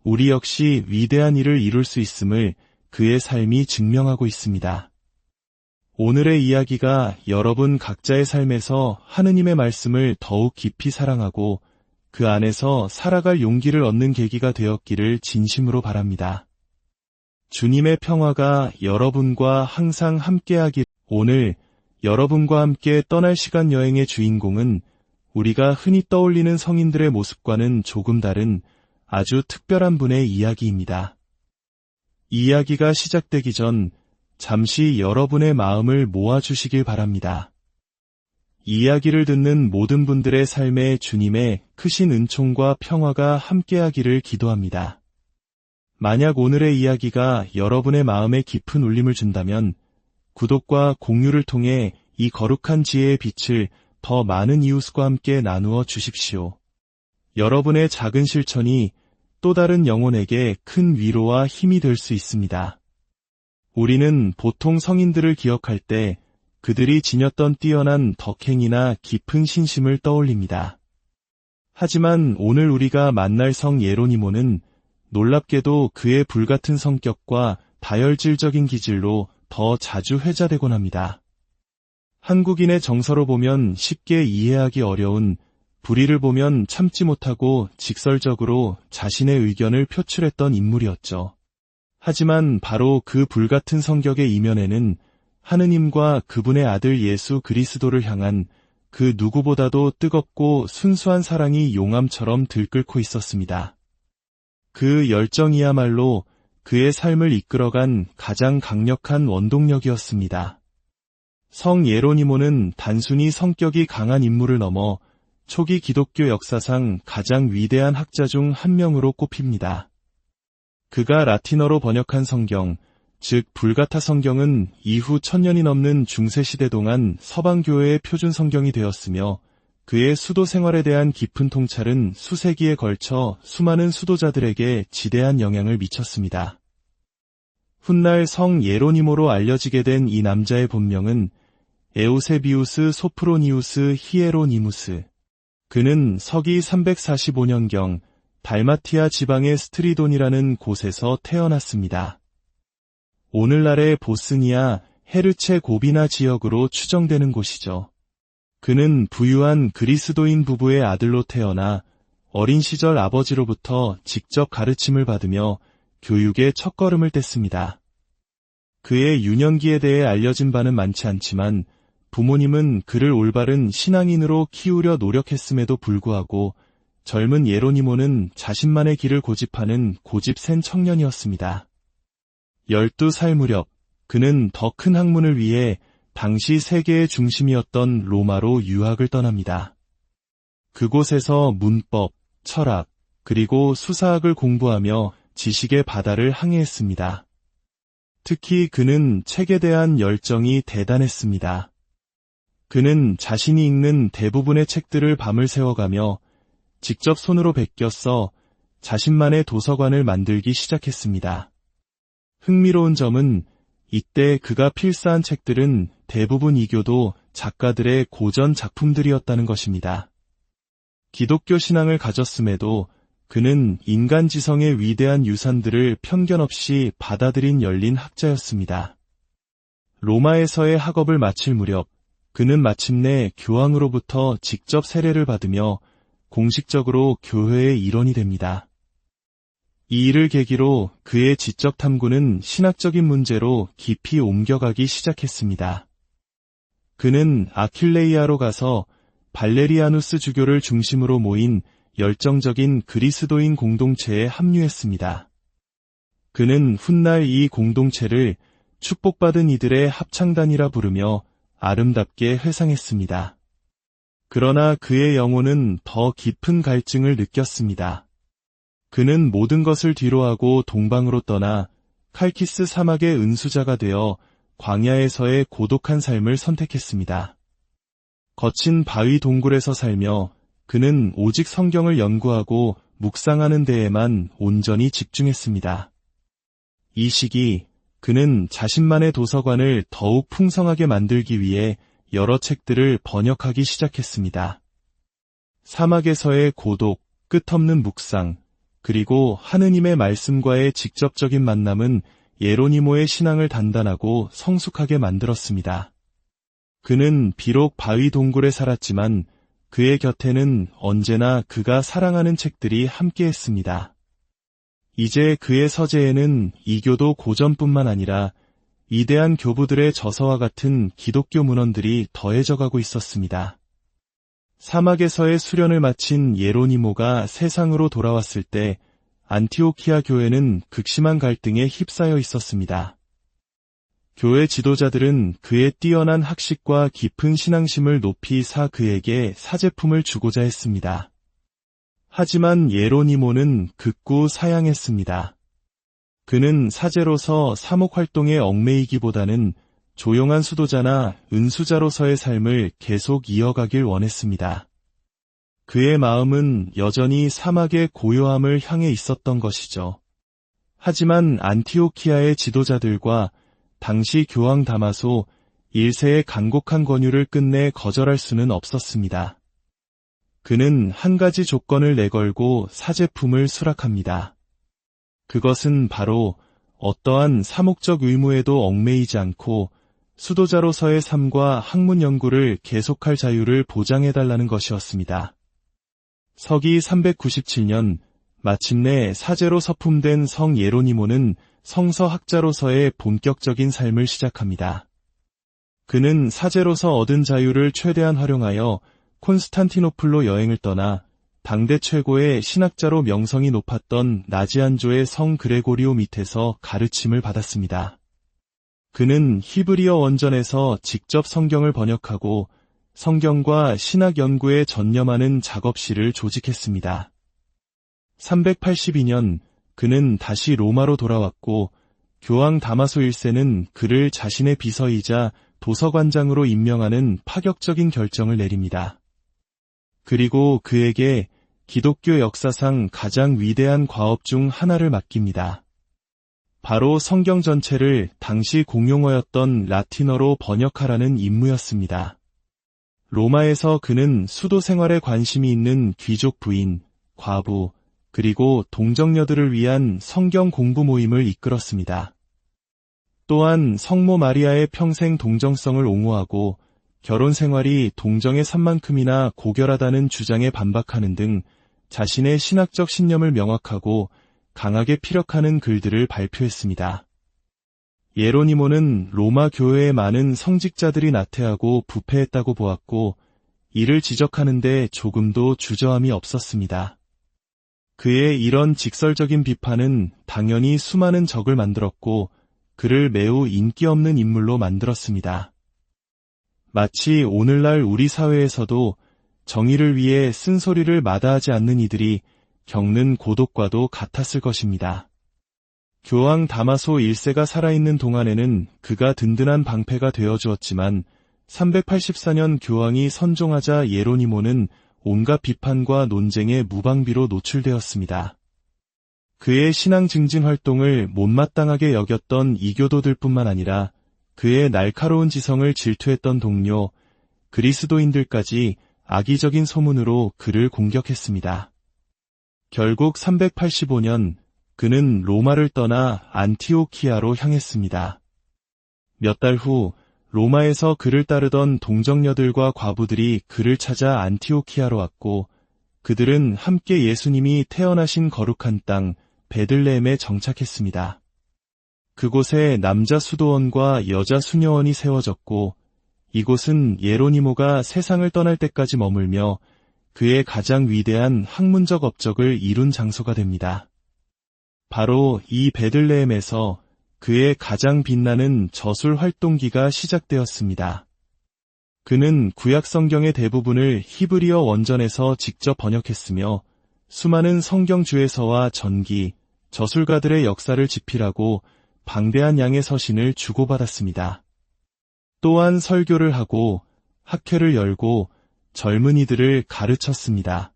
우리 역시 위대한 일을 이룰 수 있음을 그의 삶이 증명하고 있습니다. 오늘의 이야기가 여러분 각자의 삶에서 하느님의 말씀을 더욱 깊이 사랑하고 그 안에서 살아갈 용기를 얻는 계기가 되었기를 진심으로 바랍니다. 주님의 평화가 여러분과 항상 함께하길. 오늘 여러분과 함께 떠날 시간 여행의 주인공은 우리가 흔히 떠올리는 성인들의 모습과는 조금 다른 아주 특별한 분의 이야기입니다. 이야기가 시작되기 전 잠시 여러분의 마음을 모아주시길 바랍니다. 이 이야기를 듣는 모든 분들의 삶에 주님의 크신 은총과 평화가 함께하기를 기도합니다. 만약 오늘의 이야기가 여러분의 마음에 깊은 울림을 준다면 구독과 공유를 통해 이 거룩한 지혜의 빛을 더 많은 이웃과 함께 나누어 주십시오. 여러분의 작은 실천이 또 다른 영혼에게 큰 위로와 힘이 될 수 있습니다. 우리는 보통 성인들을 기억할 때 그들이 지녔던 뛰어난 덕행이나 깊은 신심을 떠올립니다. 하지만 오늘 우리가 만날 성 예로니모는 놀랍게도 그의 불같은 성격과 다혈질적인 기질로 더 자주 회자되곤 합니다. 한국인의 정서로 보면 쉽게 이해하기 어려운, 불의를 보면 참지 못하고 직설적으로 자신의 의견을 표출했던 인물이었죠. 하지만 바로 그 불같은 성격의 이면에는 하느님과 그분의 아들 예수 그리스도를 향한 그 누구보다도 뜨겁고 순수한 사랑이 용암처럼 들끓고 있었습니다. 그 열정이야말로 그의 삶을 이끌어간 가장 강력한 원동력이었습니다. 성 예로니모는 단순히 성격이 강한 인물을 넘어 초기 기독교 역사상 가장 위대한 학자 중 한 명으로 꼽힙니다. 그가 라틴어로 번역한 성경, 즉 불가타 성경은 이후 1000년이 넘는 중세시대 동안 서방교회의 표준 성경이 되었으며 그의 수도 생활에 대한 깊은 통찰은 수세기에 걸쳐 수많은 수도자들에게 지대한 영향을 미쳤습니다. 훗날 성 예로니모로 알려지게 된 이 남자의 본명은 에우세비우스 소프로니우스 히에로니무스. 그는 서기 345년경 달마티아 지방의 스트리돈이라는 곳에서 태어났습니다. 오늘날의 보스니아 헤르체고비나 지역으로 추정되는 곳이죠. 그는 부유한 그리스도인 부부의 아들로 태어나 어린 시절 아버지로부터 직접 가르침을 받으며 교육의 첫걸음을 뗐습니다. 그의 유년기에 대해 알려진 바는 많지 않지만 부모님은 그를 올바른 신앙인으로 키우려 노력했음에도 불구하고 젊은 예로니모는 자신만의 길을 고집하는 고집센 청년이었습니다. 12살 무렵 그는 더 큰 학문을 위해 당시 세계의 중심이었던 로마로 유학을 떠납니다. 그곳에서 문법, 철학, 그리고 수사학을 공부하며 지식의 바다를 항해했습니다. 특히 그는 책에 대한 열정이 대단했습니다. 그는 자신이 읽는 대부분의 책들을 밤을 새워가며 직접 손으로 베껴 써 자신만의 도서관을 만들기 시작했습니다. 흥미로운 점은 이때 그가 필사한 책들은 대부분 이교도 작가들의 고전 작품들이었다는 것입니다. 기독교 신앙을 가졌음에도 그는 인간 지성의 위대한 유산들을 편견 없이 받아들인 열린 학자였습니다. 로마에서의 학업을 마칠 무렵 그는 마침내 교황으로부터 직접 세례를 받으며 공식적으로 교회의 일원이 됩니다. 이 일을 계기로 그의 지적 탐구는 신학적인 문제로 깊이 옮겨가기 시작했습니다. 그는 아킬레이아로 가서 발레리아누스 주교를 중심으로 모인 열정적인 그리스도인 공동체에 합류했습니다. 그는 훗날 이 공동체를 축복받은 이들의 합창단이라 부르며 아름답게 회상했습니다. 그러나 그의 영혼은 더 깊은 갈증을 느꼈습니다. 그는 모든 것을 뒤로하고 동방으로 떠나 칼키스 사막의 은수자가 되어 광야에서의 고독한 삶을 선택했습니다. 거친 바위 동굴에서 살며 그는 오직 성경을 연구하고 묵상하는 데에만 온전히 집중했습니다. 이 시기 그는 자신만의 도서관을 더욱 풍성하게 만들기 위해 여러 책들을 번역하기 시작했습니다. 사막에서의 고독, 끝없는 묵상, 그리고 하느님의 말씀과의 직접적인 만남은 예로니모의 신앙을 단단하고 성숙하게 만들었습니다. 그는 비록 바위 동굴에 살았지만 그의 곁에는 언제나 그가 사랑하는 책들이 함께했습니다. 이제 그의 서재에는 이교도 고전뿐만 아니라 위대한 교부들의 저서와 같은 기독교 문헌들이 더해져가고 있었습니다. 사막에서의 수련을 마친 예로니모가 세상으로 돌아왔을 때 안티오키아 교회는 극심한 갈등에 휩싸여 있었습니다. 교회 지도자들은 그의 뛰어난 학식과 깊은 신앙심을 높이 사 그에게 사제품을 주고자 했습니다. 하지만 예로니모는 극구 사양했습니다. 그는 사제로서 사목 활동에 얽매이기보다는 조용한 수도자나 은수자로서의 삶을 계속 이어가길 원했습니다. 그의 마음은 여전히 사막의 고요함을 향해 있었던 것이죠. 하지만 안티오키아의 지도자들과 당시 교황 다마소 1세의 간곡한 권유를 끝내 거절할 수는 없었습니다. 그는 한 가지 조건을 내걸고 사제품을 수락합니다. 그것은 바로 어떠한 사목적 의무에도 얽매이지 않고 수도자로서의 삶과 학문 연구를 계속할 자유를 보장해달라는 것이었습니다. 서기 397년 마침내 사제로 서품된 성 예로니모는 성서학자로서의 본격적인 삶을 시작합니다. 그는 사제로서 얻은 자유를 최대한 활용하여 콘스탄티노플로 여행을 떠나 당대 최고의 신학자로 명성이 높았던 나지안조의 성 그레고리오 밑에서 가르침을 받았습니다. 그는 히브리어 원전에서 직접 성경을 번역하고 성경과 신학 연구에 전념하는 작업실을 조직했습니다. 382년 그는 다시 로마로 돌아왔고 교황 다마소 1세는 그를 자신의 비서이자 도서관장으로 임명하는 파격적인 결정을 내립니다. 그리고 그에게 기독교 역사상 가장 위대한 과업 중 하나를 맡깁니다. 바로 성경 전체를 당시 공용어였던 라틴어로 번역하라는 임무였습니다. 로마에서 그는 수도 생활에 관심이 있는 귀족 부인, 과부, 그리고 동정녀들을 위한 성경 공부 모임을 이끌었습니다. 또한 성모 마리아의 평생 동정성을 옹호하고 결혼 생활이 동정의 산만큼이나 고결하다는 주장에 반박하는 등 자신의 신학적 신념을 명확하고 강하게 피력하는 글들을 발표했습니다. 예로니모는 로마 교회의 많은 성직자들이 나태하고 부패했다고 보았고 이를 지적하는 데 조금도 주저함이 없었습니다. 그의 이런 직설적인 비판은 당연히 수많은 적을 만들었고 그를 매우 인기 없는 인물로 만들었습니다. 마치 오늘날 우리 사회에서도 정의를 위해 쓴소리를 마다하지 않는 이들이 겪는 고독과도 같았을 것입니다. 교황 다마소 1세가 살아있는 동안에는 그가 든든한 방패가 되어주었지만 384년 교황이 선종하자 예로니모는 온갖 비판과 논쟁에 무방비로 노출되었습니다. 그의 신앙 증진 활동을 못마땅하게 여겼던 이교도들뿐만 아니라 그의 날카로운 지성을 질투했던 동료, 그리스도인들까지 악의적인 소문으로 그를 공격했습니다. 결국 385년 그는 로마를 떠나 안티오키아로 향했습니다. 몇 달 후 로마에서 그를 따르던 동정녀들과 과부들이 그를 찾아 안티오키아로 왔고 그들은 함께 예수님이 태어나신 거룩한 땅 베들레헴에 정착했습니다. 그곳에 남자 수도원과 여자 수녀원이 세워졌고 이곳은 예로니모가 세상을 떠날 때까지 머물며 그의 가장 위대한 학문적 업적을 이룬 장소가 됩니다. 바로 이 베들레헴에서 그의 가장 빛나는 저술 활동기가 시작되었습니다. 그는 구약 성경의 대부분을 히브리어 원전에서 직접 번역했으며 수많은 성경 주에서와 전기, 저술가들의 역사를 집필하고 방대한 양의 서신을 주고받았습니다. 또한 설교를 하고 학회를 열고 젊은이들을 가르쳤습니다.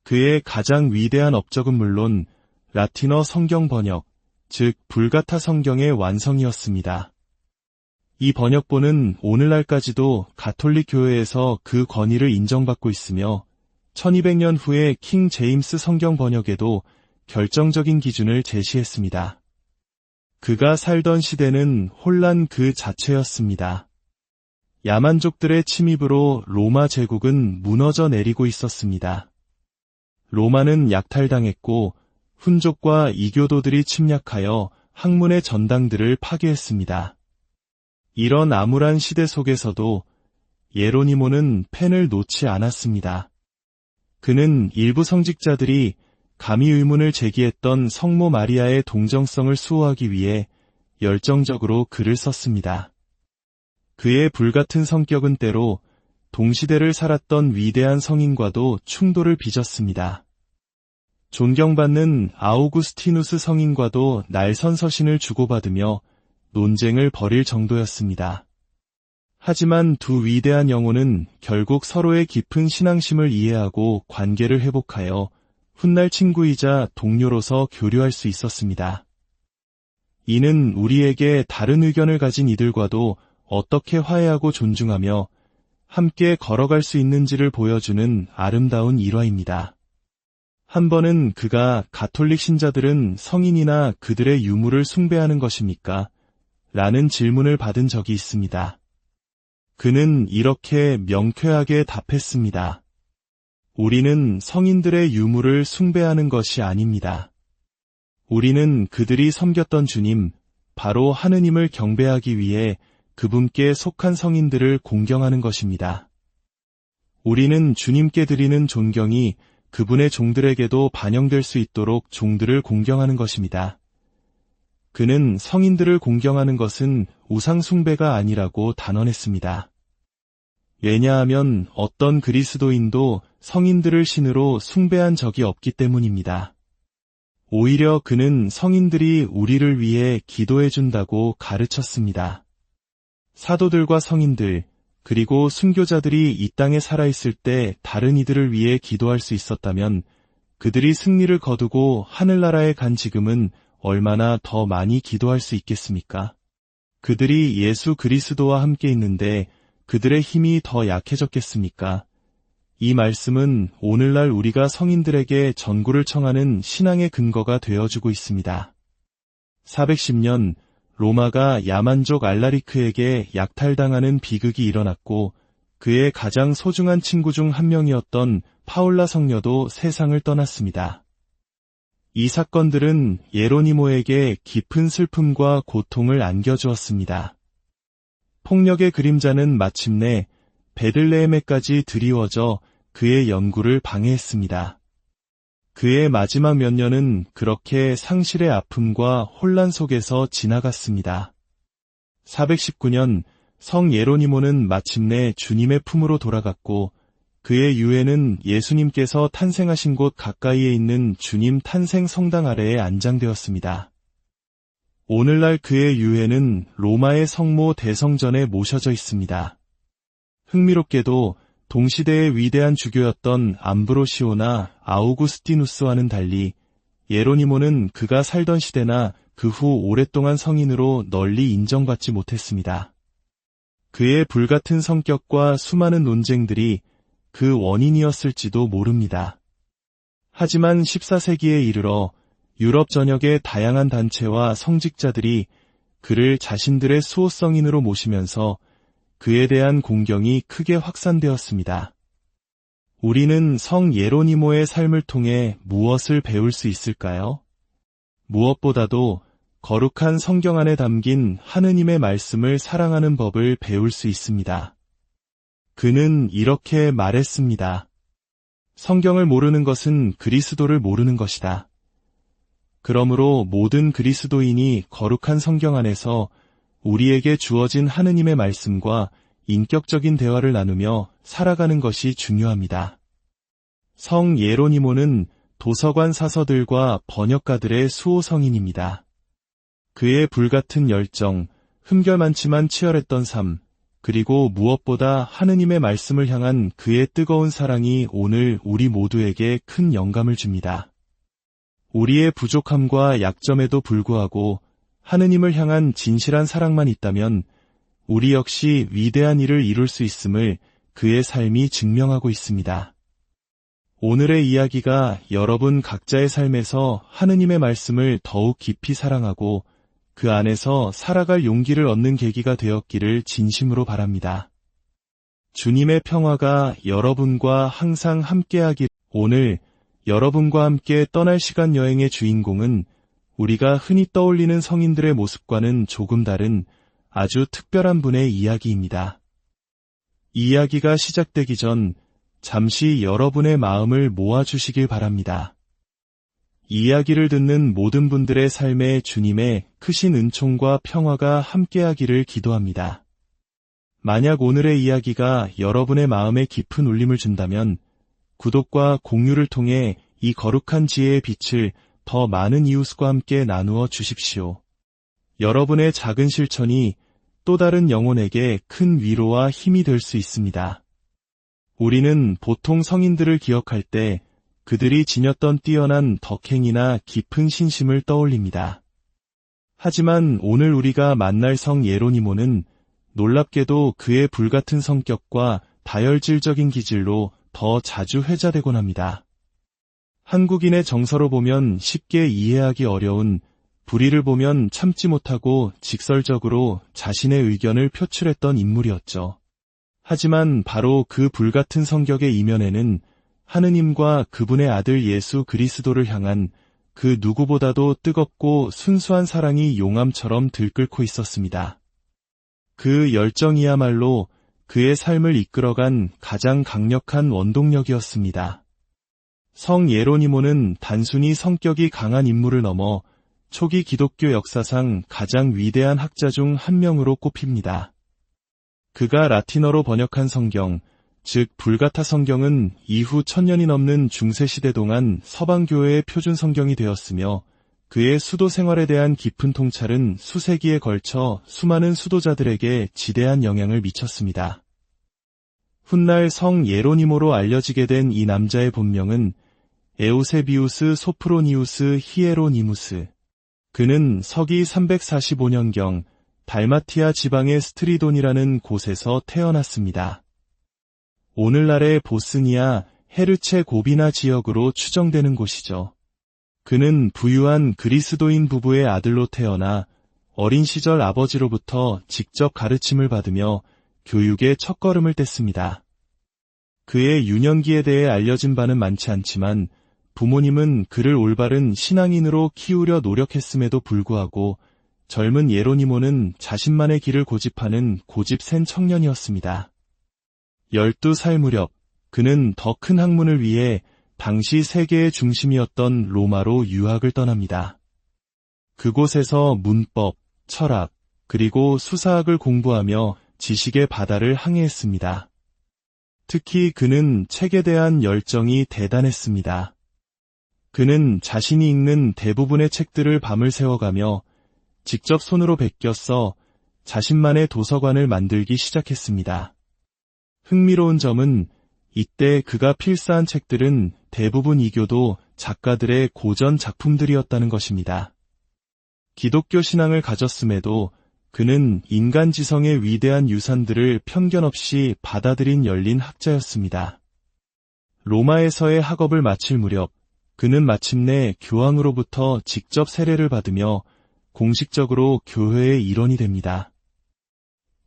그의 가장 위대한 업적은 물론 라틴어 성경 번역, 즉 불가타 성경의 완성이었습니다. 이 번역본은 오늘날까지도 가톨릭 교회에서 그 권위를 인정받고 있으며 1200년 후에 킹 제임스 성경 번역에도 결정적인 기준을 제시했습니다. 그가 살던 시대는 혼란 그 자체였습니다. 야만족들의 침입으로 로마 제국은 무너져 내리고 있었습니다. 로마는 약탈당했고 훈족과 이교도들이 침략하여 학문의 전당들을 파괴했습니다. 이런 암울한 시대 속에서도 예로니모는 펜을 놓지 않았습니다. 그는 일부 성직자들이 감히 의문을 제기했던 성모 마리아의 동정성을 수호하기 위해 열정적으로 글을 썼습니다. 그의 불같은 성격은 때로 동시대를 살았던 위대한 성인과도 충돌을 빚었습니다. 존경받는 아우구스티누스 성인과도 날선서신을 주고받으며 논쟁을 벌일 정도였습니다. 하지만 두 위대한 영혼은 결국 서로의 깊은 신앙심을 이해하고 관계를 회복하여 훗날 친구이자 동료로서 교류할 수 있었습니다. 이는 우리에게 다른 의견을 가진 이들과도 어떻게 화해하고 존중하며 함께 걸어갈 수 있는지를 보여주는 아름다운 일화입니다. 한 번은 그가 가톨릭 신자들은 성인이나 그들의 유물을 숭배하는 것입니까? 라는 질문을 받은 적이 있습니다. 그는 이렇게 명쾌하게 답했습니다. 우리는 성인들의 유물을 숭배하는 것이 아닙니다. 우리는 그들이 섬겼던 주님, 바로 하느님을 경배하기 위해 그분께 속한 성인들을 공경하는 것입니다. 우리는 주님께 드리는 존경이 그분의 종들에게도 반영될 수 있도록 종들을 공경하는 것입니다. 그는 성인들을 공경하는 것은 우상 숭배가 아니라고 단언했습니다. 왜냐하면 어떤 그리스도인도 성인들을 신으로 숭배한 적이 없기 때문입니다. 오히려 그는 성인들이 우리를 위해 기도해준다고 가르쳤습니다. 사도들과 성인들, 그리고 순교자들이 이 땅에 살아있을 때 다른 이들을 위해 기도할 수 있었다면 그들이 승리를 거두고 하늘나라에 간 지금은 얼마나 더 많이 기도할 수 있겠습니까? 그들이 예수 그리스도와 함께 있는데 그들의 힘이 더 약해졌겠습니까? 이 말씀은 오늘날 우리가 성인들에게 전구를 청하는 신앙의 근거가 되어주고 있습니다. 410년 로마가 야만족 알라리크에게 약탈당하는 비극이 일어났고 그의 가장 소중한 친구 중 한 명이었던 파울라 성녀도 세상을 떠났습니다. 이 사건들은 예로니모에게 깊은 슬픔과 고통을 안겨주었습니다. 폭력의 그림자는 마침내 베들레헴에까지 드리워져 그의 연구를 방해했습니다. 그의 마지막 몇 년은 그렇게 상실의 아픔과 혼란 속에서 지나갔습니다. 419년 성 예로니모는 마침내 주님의 품으로 돌아갔고 그의 유해는 예수님께서 탄생하신 곳 가까이에 있는 주님 탄생 성당 아래에 안장되었습니다. 오늘날 그의 유해는 로마의 성모 대성전에 모셔져 있습니다. 흥미롭게도 동시대의 위대한 주교였던 암브로시오나 아우구스티누스와는 달리 예로니모는 그가 살던 시대나 그 후 오랫동안 성인으로 널리 인정받지 못했습니다. 그의 불같은 성격과 수많은 논쟁들이 그 원인이었을지도 모릅니다. 하지만 14세기에 이르러 유럽 전역의 다양한 단체와 성직자들이 그를 자신들의 수호성인으로 모시면서 그에 대한 공경이 크게 확산되었습니다. 우리는 성 예로니모의 삶을 통해 무엇을 배울 수 있을까요? 무엇보다도 거룩한 성경 안에 담긴 하느님의 말씀을 사랑하는 법을 배울 수 있습니다. 그는 이렇게 말했습니다. 성경을 모르는 것은 그리스도를 모르는 것이다. 그러므로 모든 그리스도인이 거룩한 성경 안에서 우리에게 주어진 하느님의 말씀과 인격적인 대화를 나누며 살아가는 것이 중요합니다. 성 예로니모는 도서관 사서들과 번역가들의 수호성인입니다. 그의 불같은 열정, 흠결 많지만 치열했던 삶, 그리고 무엇보다 하느님의 말씀을 향한 그의 뜨거운 사랑이 오늘 우리 모두에게 큰 영감을 줍니다. 우리의 부족함과 약점에도 불구하고 하느님을 향한 진실한 사랑만 있다면 우리 역시 위대한 일을 이룰 수 있음을 그의 삶이 증명하고 있습니다. 오늘의 이야기가 여러분 각자의 삶에서 하느님의 말씀을 더욱 깊이 사랑하고 그 안에서 살아갈 용기를 얻는 계기가 되었기를 진심으로 바랍니다. 주님의 평화가 여러분과 항상 함께하길. 오늘 여러분과 함께 떠날 시간 여행의 주인공은 우리가 흔히 떠올리는 성인들의 모습과는 조금 다른 아주 특별한 분의 이야기입니다. 이야기가 시작되기 전 잠시 여러분의 마음을 모아주시길 바랍니다. 이 이야기를 듣는 모든 분들의 삶에 주님의 크신 은총과 평화가 함께하기를 기도합니다. 만약 오늘의 이야기가 여러분의 마음에 깊은 울림을 준다면 구독과 공유를 통해 이 거룩한 지혜의 빛을 더 많은 이웃과 함께 나누어 주십시오. 여러분의 작은 실천이 또 다른 영혼에게 큰 위로와 힘이 될 수 있습니다. 우리는 보통 성인들을 기억할 때 그들이 지녔던 뛰어난 덕행이나 깊은 신심을 떠올립니다. 하지만 오늘 우리가 만날 성 예로니모는 놀랍게도 그의 불같은 성격과 다혈질적인 기질로 더 자주 회자되곤 합니다. 한국인의 정서로 보면 쉽게 이해하기 어려운, 불의를 보면 참지 못하고 직설적으로 자신의 의견을 표출했던 인물이었죠. 하지만 바로 그 불같은 성격의 이면에는 하느님과 그분의 아들 예수 그리스도를 향한 그 누구보다도 뜨겁고 순수한 사랑이 용암처럼 들끓고 있었습니다. 그 열정이야말로 그의 삶을 이끌어간 가장 강력한 원동력이었습니다. 성 예로니모는 단순히 성격이 강한 인물을 넘어 초기 기독교 역사상 가장 위대한 학자 중 한 명으로 꼽힙니다. 그가 라틴어로 번역한 성경, 즉 불가타 성경은 이후 1000년이 넘는 중세시대 동안 서방교회의 표준 성경이 되었으며 그의 수도 생활에 대한 깊은 통찰은 수세기에 걸쳐 수많은 수도자들에게 지대한 영향을 미쳤습니다. 훗날 성 예로니모로 알려지게 된 이 남자의 본명은 에우세비우스 소프로니우스 히에로니무스. 그는 서기 345년경 달마티아 지방의 스트리돈이라는 곳에서 태어났습니다. 오늘날의 보스니아 헤르체고비나 지역으로 추정되는 곳이죠. 그는 부유한 그리스도인 부부의 아들로 태어나 어린 시절 아버지로부터 직접 가르침을 받으며 교육의 첫걸음을 뗐습니다. 그의 유년기에 대해 알려진 바는 많지 않지만 부모님은 그를 올바른 신앙인으로 키우려 노력했음에도 불구하고 젊은 예로니모는 자신만의 길을 고집하는 고집센 청년이었습니다. 12살 무렵 그는 더 큰 학문을 위해 당시 세계의 중심이었던 로마로 유학을 떠납니다. 그곳에서 문법, 철학, 그리고 수사학을 공부하며 지식의 바다를 항해했습니다. 특히 그는 책에 대한 열정이 대단했습니다. 그는 자신이 읽는 대부분의 책들을 밤을 새워가며 직접 손으로 베껴 써 자신만의 도서관을 만들기 시작했습니다. 흥미로운 점은 이때 그가 필사한 책들은 대부분 이교도 작가들의 고전 작품들이었다는 것입니다. 기독교 신앙을 가졌음에도 그는 인간 지성의 위대한 유산들을 편견 없이 받아들인 열린 학자였습니다. 로마에서의 학업을 마칠 무렵 그는 마침내 교황으로부터 직접 세례를 받으며 공식적으로 교회의 일원이 됩니다.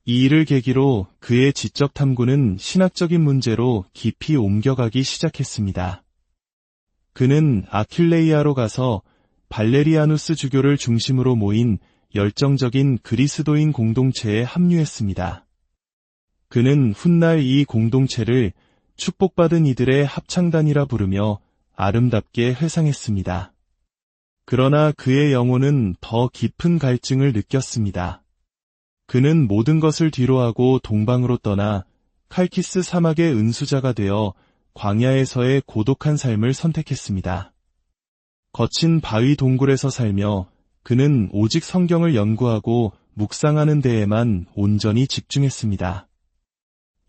이 일을 계기로 그의 지적 탐구는 신학적인 문제로 깊이 옮겨가기 시작했습니다. 그는 아킬레이아로 가서 발레리아누스 주교를 중심으로 모인 열정적인 그리스도인 공동체에 합류했습니다. 그는 훗날 이 공동체를 축복받은 이들의 합창단이라 부르며 아름답게 회상했습니다. 그러나 그의 영혼은 더 깊은 갈증을 느꼈습니다. 그는 모든 것을 뒤로하고 동방으로 떠나 칼키스 사막의 은수자가 되어 광야에서의 고독한 삶을 선택했습니다. 거친 바위 동굴에서 살며 그는 오직 성경을 연구하고 묵상하는 데에만 온전히 집중했습니다.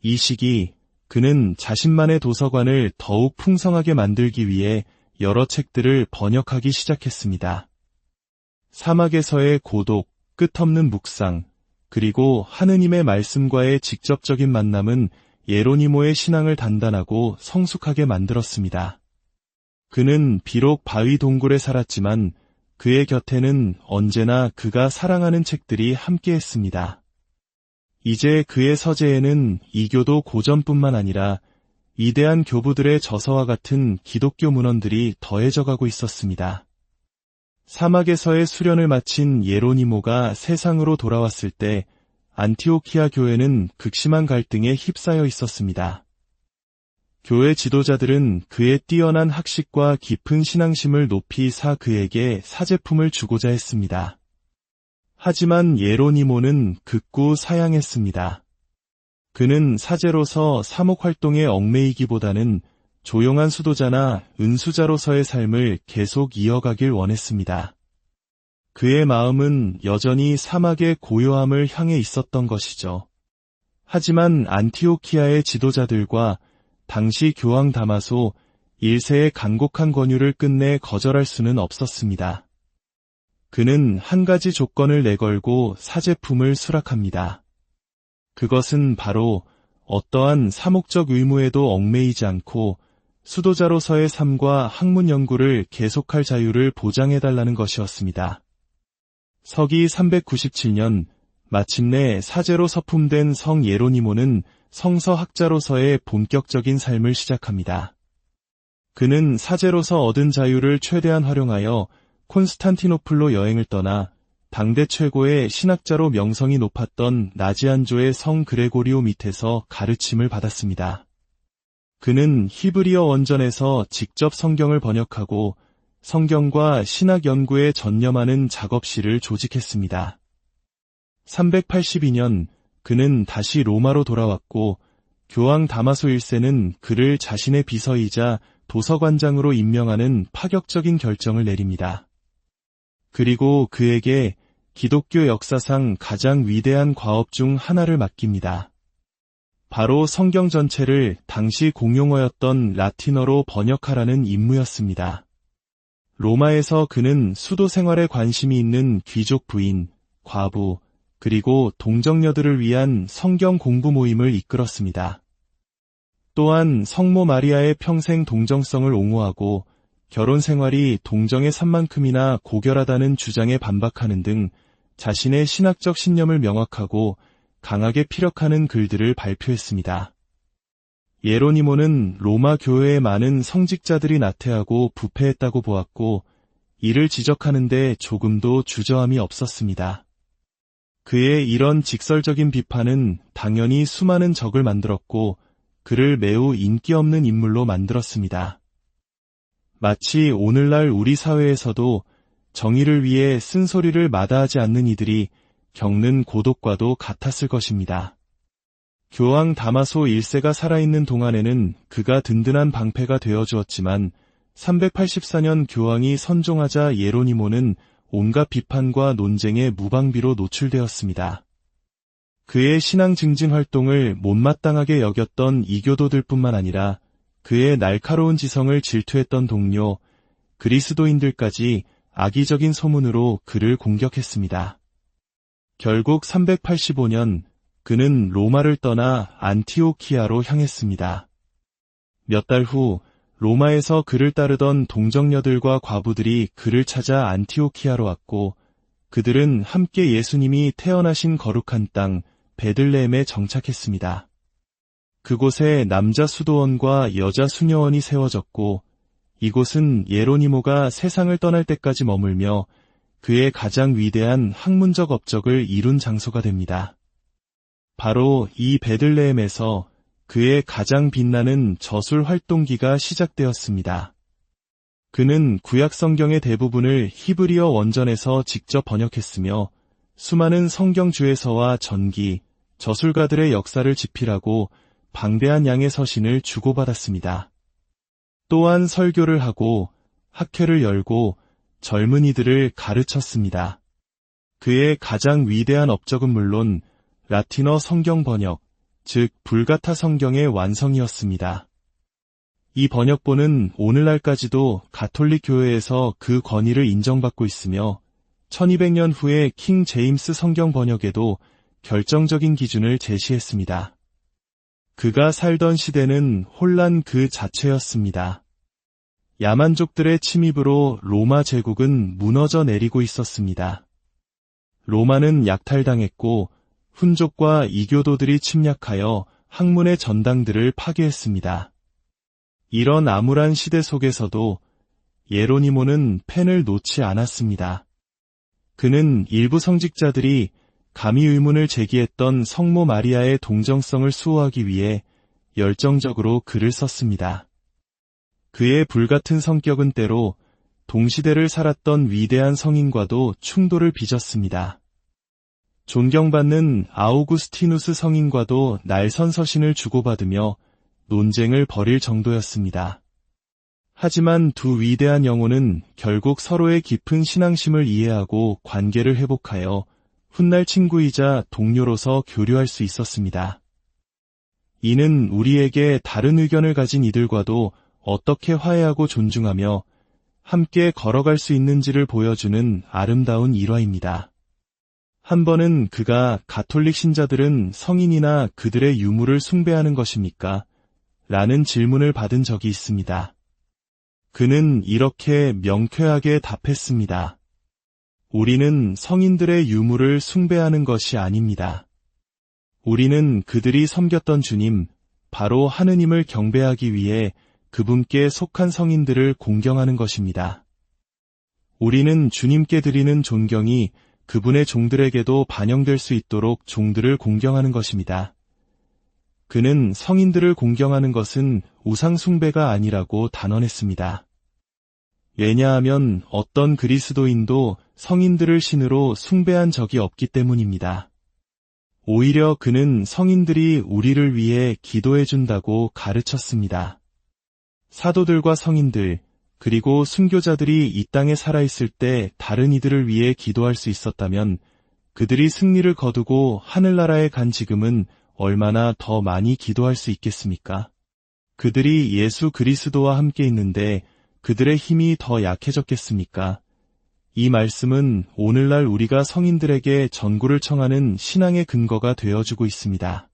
이 시기 그는 자신만의 도서관을 더욱 풍성하게 만들기 위해 여러 책들을 번역하기 시작했습니다. 사막에서의 고독, 끝없는 묵상, 그리고 하느님의 말씀과의 직접적인 만남은 예로니모의 신앙을 단단하고 성숙하게 만들었습니다. 그는 비록 바위 동굴에 살았지만 그의 곁에는 언제나 그가 사랑하는 책들이 함께했습니다. 이제 그의 서재에는 이교도 고전뿐만 아니라 위대한 교부들의 저서와 같은 기독교 문헌들이 더해져가고 있었습니다. 사막에서의 수련을 마친 예로니모가 세상으로 돌아왔을 때 안티오키아 교회는 극심한 갈등에 휩싸여 있었습니다. 교회 지도자들은 그의 뛰어난 학식과 깊은 신앙심을 높이 사 그에게 사제품을 주고자 했습니다. 하지만 예로니모는 극구 사양했습니다. 그는 사제로서 사목 활동에 얽매이기보다는 조용한 수도자나 은수자로서의 삶을 계속 이어가길 원했습니다. 그의 마음은 여전히 사막의 고요함을 향해 있었던 것이죠. 하지만 안티오키아의 지도자들과 당시 교황 다마소 1세의 간곡한 권유를 끝내 거절할 수는 없었습니다. 그는 한 가지 조건을 내걸고 사제품을 수락합니다. 그것은 바로 어떠한 사목적 의무에도 얽매이지 않고 수도자로서의 삶과 학문 연구를 계속할 자유를 보장해달라는 것이었습니다. 서기 397년 마침내 사제로 서품된 성 예로니모는 성서학자로서의 본격적인 삶을 시작합니다. 그는 사제로서 얻은 자유를 최대한 활용하여 콘스탄티노플로 여행을 떠나 당대 최고의 신학자로 명성이 높았던 나지안조의 성 그레고리오 밑에서 가르침을 받았습니다. 그는 히브리어 원전에서 직접 성경을 번역하고 성경과 신학 연구에 전념하는 작업실을 조직했습니다. 382년 그는 다시 로마로 돌아왔고 교황 다마소 1세는 그를 자신의 비서이자 도서관장으로 임명하는 파격적인 결정을 내립니다. 그리고 그에게 기독교 역사상 가장 위대한 과업 중 하나를 맡깁니다. 바로 성경 전체를 당시 공용어였던 라틴어로 번역하라는 임무였습니다. 로마에서 그는 수도 생활에 관심이 있는 귀족 부인, 과부, 그리고 동정녀들을 위한 성경 공부 모임을 이끌었습니다. 또한 성모 마리아의 평생 동정성을 옹호하고 결혼 생활이 동정의 산만큼이나 고결하다는 주장에 반박하는 등 자신의 신학적 신념을 명확하고 강하게 피력하는 글들을 발표했습니다. 예로니모는 로마 교회의 많은 성직자들이 나태하고 부패했다고 보았고 이를 지적하는 데 조금도 주저함이 없었습니다. 그의 이런 직설적인 비판은 당연히 수많은 적을 만들었고 그를 매우 인기 없는 인물로 만들었습니다. 마치 오늘날 우리 사회에서도 정의를 위해 쓴소리를 마다하지 않는 이들이 겪는 고독과도 같았을 것입니다. 교황 다마소 1세가 살아있는 동안에는 그가 든든한 방패가 되어주었지만 384년 교황이 선종하자 예로니모는 온갖 비판과 논쟁의 무방비로 노출되었습니다. 그의 신앙 증진 활동을 못마땅하게 여겼던 이교도들뿐만 아니라 그의 날카로운 지성을 질투했던 동료, 그리스도인들까지 악의적인 소문으로 그를 공격했습니다. 결국 385년 그는 로마를 떠나 안티오키아로 향했습니다. 몇 달 후 로마에서 그를 따르던 동정녀들과 과부들이 그를 찾아 안티오키아로 왔고 그들은 함께 예수님이 태어나신 거룩한 땅 베들레헴에 정착했습니다. 그곳에 남자 수도원과 여자 수녀원이 세워졌고 이곳은 예로니모가 세상을 떠날 때까지 머물며 그의 가장 위대한 학문적 업적을 이룬 장소가 됩니다. 바로 이 베들레헴에서 그의 가장 빛나는 저술 활동기가 시작되었습니다. 그는 구약 성경의 대부분을 히브리어 원전에서 직접 번역했으며 수많은 성경 주에서와 전기, 저술가들의 역사를 집필하고 방대한 양의 서신을 주고받았습니다. 또한 설교를 하고 학회를 열고 젊은이들을 가르쳤습니다. 그의 가장 위대한 업적은 물론 라틴어 성경 번역, 즉 불가타 성경의 완성이었습니다. 이 번역본은 오늘날까지도 가톨릭 교회에서 그 권위를 인정받고 있으며 1200년 후에 킹 제임스 성경 번역에도 결정적인 기준을 제시했습니다. 그가 살던 시대는 혼란 그 자체였습니다. 야만족들의 침입으로 로마 제국은 무너져 내리고 있었습니다. 로마는 약탈당했고 훈족과 이교도들이 침략하여 학문의 전당들을 파괴했습니다. 이런 암울한 시대 속에서도 예로니모는 펜을 놓지 않았습니다. 그는 일부 성직자들이 감히 의문을 제기했던 성모 마리아의 동정성을 수호하기 위해 열정적으로 글을 썼습니다. 그의 불같은 성격은 때로 동시대를 살았던 위대한 성인과도 충돌을 빚었습니다. 존경받는 아우구스티누스 성인과도 날선서신을 주고받으며 논쟁을 벌일 정도였습니다. 하지만 두 위대한 영혼은 결국 서로의 깊은 신앙심을 이해하고 관계를 회복하여 훗날 친구이자 동료로서 교류할 수 있었습니다. 이는 우리에게 다른 의견을 가진 이들과도 어떻게 화해하고 존중하며 함께 걸어갈 수 있는지를 보여주는 아름다운 일화입니다. 한 번은 그가 가톨릭 신자들은 성인이나 그들의 유물을 숭배하는 것입니까? 라는 질문을 받은 적이 있습니다. 그는 이렇게 명쾌하게 답했습니다. 우리는 성인들의 유물을 숭배하는 것이 아닙니다. 우리는 그들이 섬겼던 주님, 바로 하느님을 경배하기 위해 그분께 속한 성인들을 공경하는 것입니다. 우리는 주님께 드리는 존경이 그분의 종들에게도 반영될 수 있도록 종들을 공경하는 것입니다. 그는 성인들을 공경하는 것은 우상 숭배가 아니라고 단언했습니다. 왜냐하면 어떤 그리스도인도 성인들을 신으로 숭배한 적이 없기 때문입니다. 오히려 그는 성인들이 우리를 위해 기도해준다고 가르쳤습니다. 사도들과 성인들, 그리고 순교자들이 이 땅에 살아있을 때 다른 이들을 위해 기도할 수 있었다면 그들이 승리를 거두고 하늘나라에 간 지금은 얼마나 더 많이 기도할 수 있겠습니까? 그들이 예수 그리스도와 함께 있는데 그들의 힘이 더 약해졌겠습니까? 이 말씀은 오늘날 우리가 성인들에게 전구를 청하는 신앙의 근거가 되어주고 있습니다.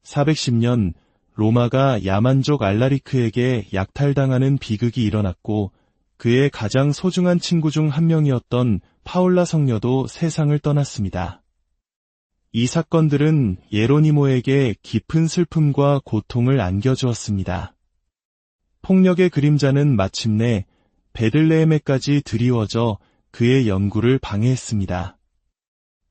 410년 로마가 야만족 알라리크에게 약탈당하는 비극이 일어났고 그의 가장 소중한 친구 중 한 명이었던 파울라 성녀도 세상을 떠났습니다. 이 사건들은 예로니모에게 깊은 슬픔과 고통을 안겨주었습니다. 폭력의 그림자는 마침내 베들레헴에까지 드리워져 그의 연구를 방해했습니다.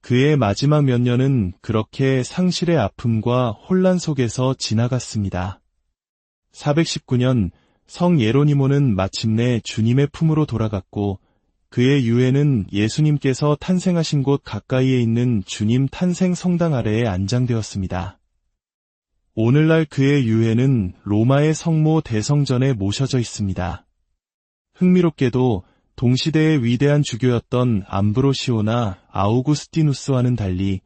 그의 마지막 몇 년은 그렇게 상실의 아픔과 혼란 속에서 지나갔습니다. 419년 성 예로니모는 마침내 주님의 품으로 돌아갔고 그의 유해는 예수님께서 탄생하신 곳 가까이에 있는 주님 탄생 성당 아래에 안장되었습니다. 오늘날 그의 유해는 로마의 성모 대성전에 모셔져 있습니다. 흥미롭게도 동시대의 위대한 주교였던 암브로시오나 아우구스티누스와는 달리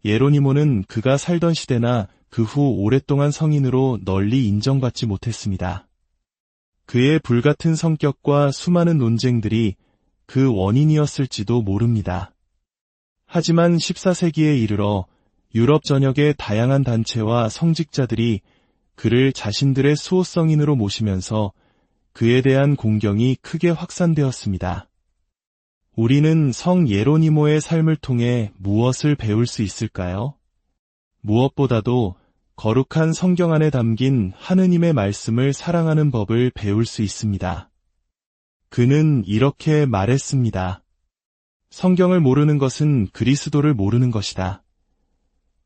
예로니모는 그가 살던 시대나 그 후 오랫동안 성인으로 널리 인정받지 못했습니다. 그의 불같은 성격과 수많은 논쟁들이 그 원인이었을지도 모릅니다. 하지만 14세기에 이르러 유럽 전역의 다양한 단체와 성직자들이 그를 자신들의 수호성인으로 모시면서 그에 대한 공경이 크게 확산되었습니다. 우리는 성 예로니모의 삶을 통해 무엇을 배울 수 있을까요? 무엇보다도 거룩한 성경 안에 담긴 하느님의 말씀을 사랑하는 법을 배울 수 있습니다. 그는 이렇게 말했습니다. 성경을 모르는 것은 그리스도를 모르는 것이다.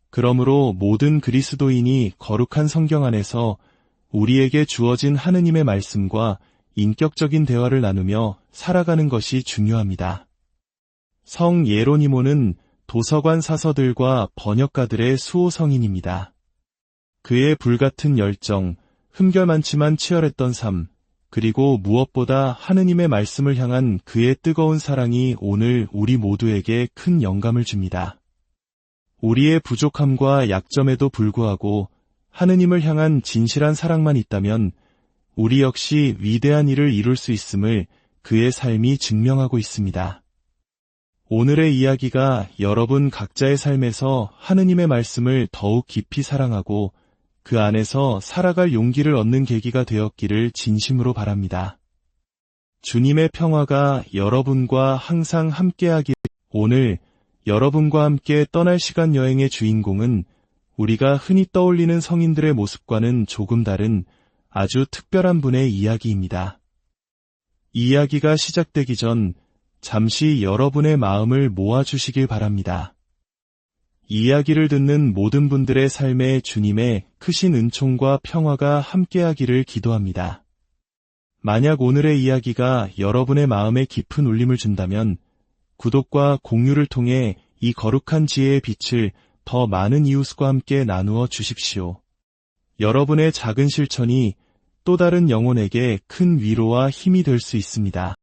그러므로 모든 그리스도인이 거룩한 성경 안에서 우리에게 주어진 하느님의 말씀과 인격적인 대화를 나누며 살아가는 것이 중요합니다. 성 예로니모는 도서관 사서들과 번역가들의 수호성인입니다. 그의 불같은 열정, 흠결 많지만 치열했던 삶, 그리고 무엇보다 하느님의 말씀을 향한 그의 뜨거운 사랑이 오늘 우리 모두에게 큰 영감을 줍니다. 우리의 부족함과 약점에도 불구하고 하느님을 향한 진실한 사랑만 있다면 우리 역시 위대한 일을 이룰 수 있음을 그의 삶이 증명하고 있습니다. 오늘의 이야기가 여러분 각자의 삶에서 하느님의 말씀을 더욱 깊이 사랑하고 그 안에서 살아갈 용기를 얻는 계기가 되었기를 진심으로 바랍니다. 주님의 평화가 여러분과 항상 함께하길. 오늘 여러분과 함께 떠날 시간 여행의 주인공은 우리가 흔히 떠올리는 성인들의 모습과는 조금 다른 아주 특별한 분의 이야기입니다. 이야기가 시작되기 전 잠시 여러분의 마음을 모아주시길 바랍니다. 이 이야기를 듣는 모든 분들의 삶에 주님의 크신 은총과 평화가 함께하기를 기도합니다. 만약 오늘의 이야기가 여러분의 마음에 깊은 울림을 준다면 구독과 공유를 통해 이 거룩한 지혜의 빛을 더 많은 이웃과 함께 나누어 주십시오. 여러분의 작은 실천이 또 다른 영혼에게 큰 위로와 힘이 될 수 있습니다.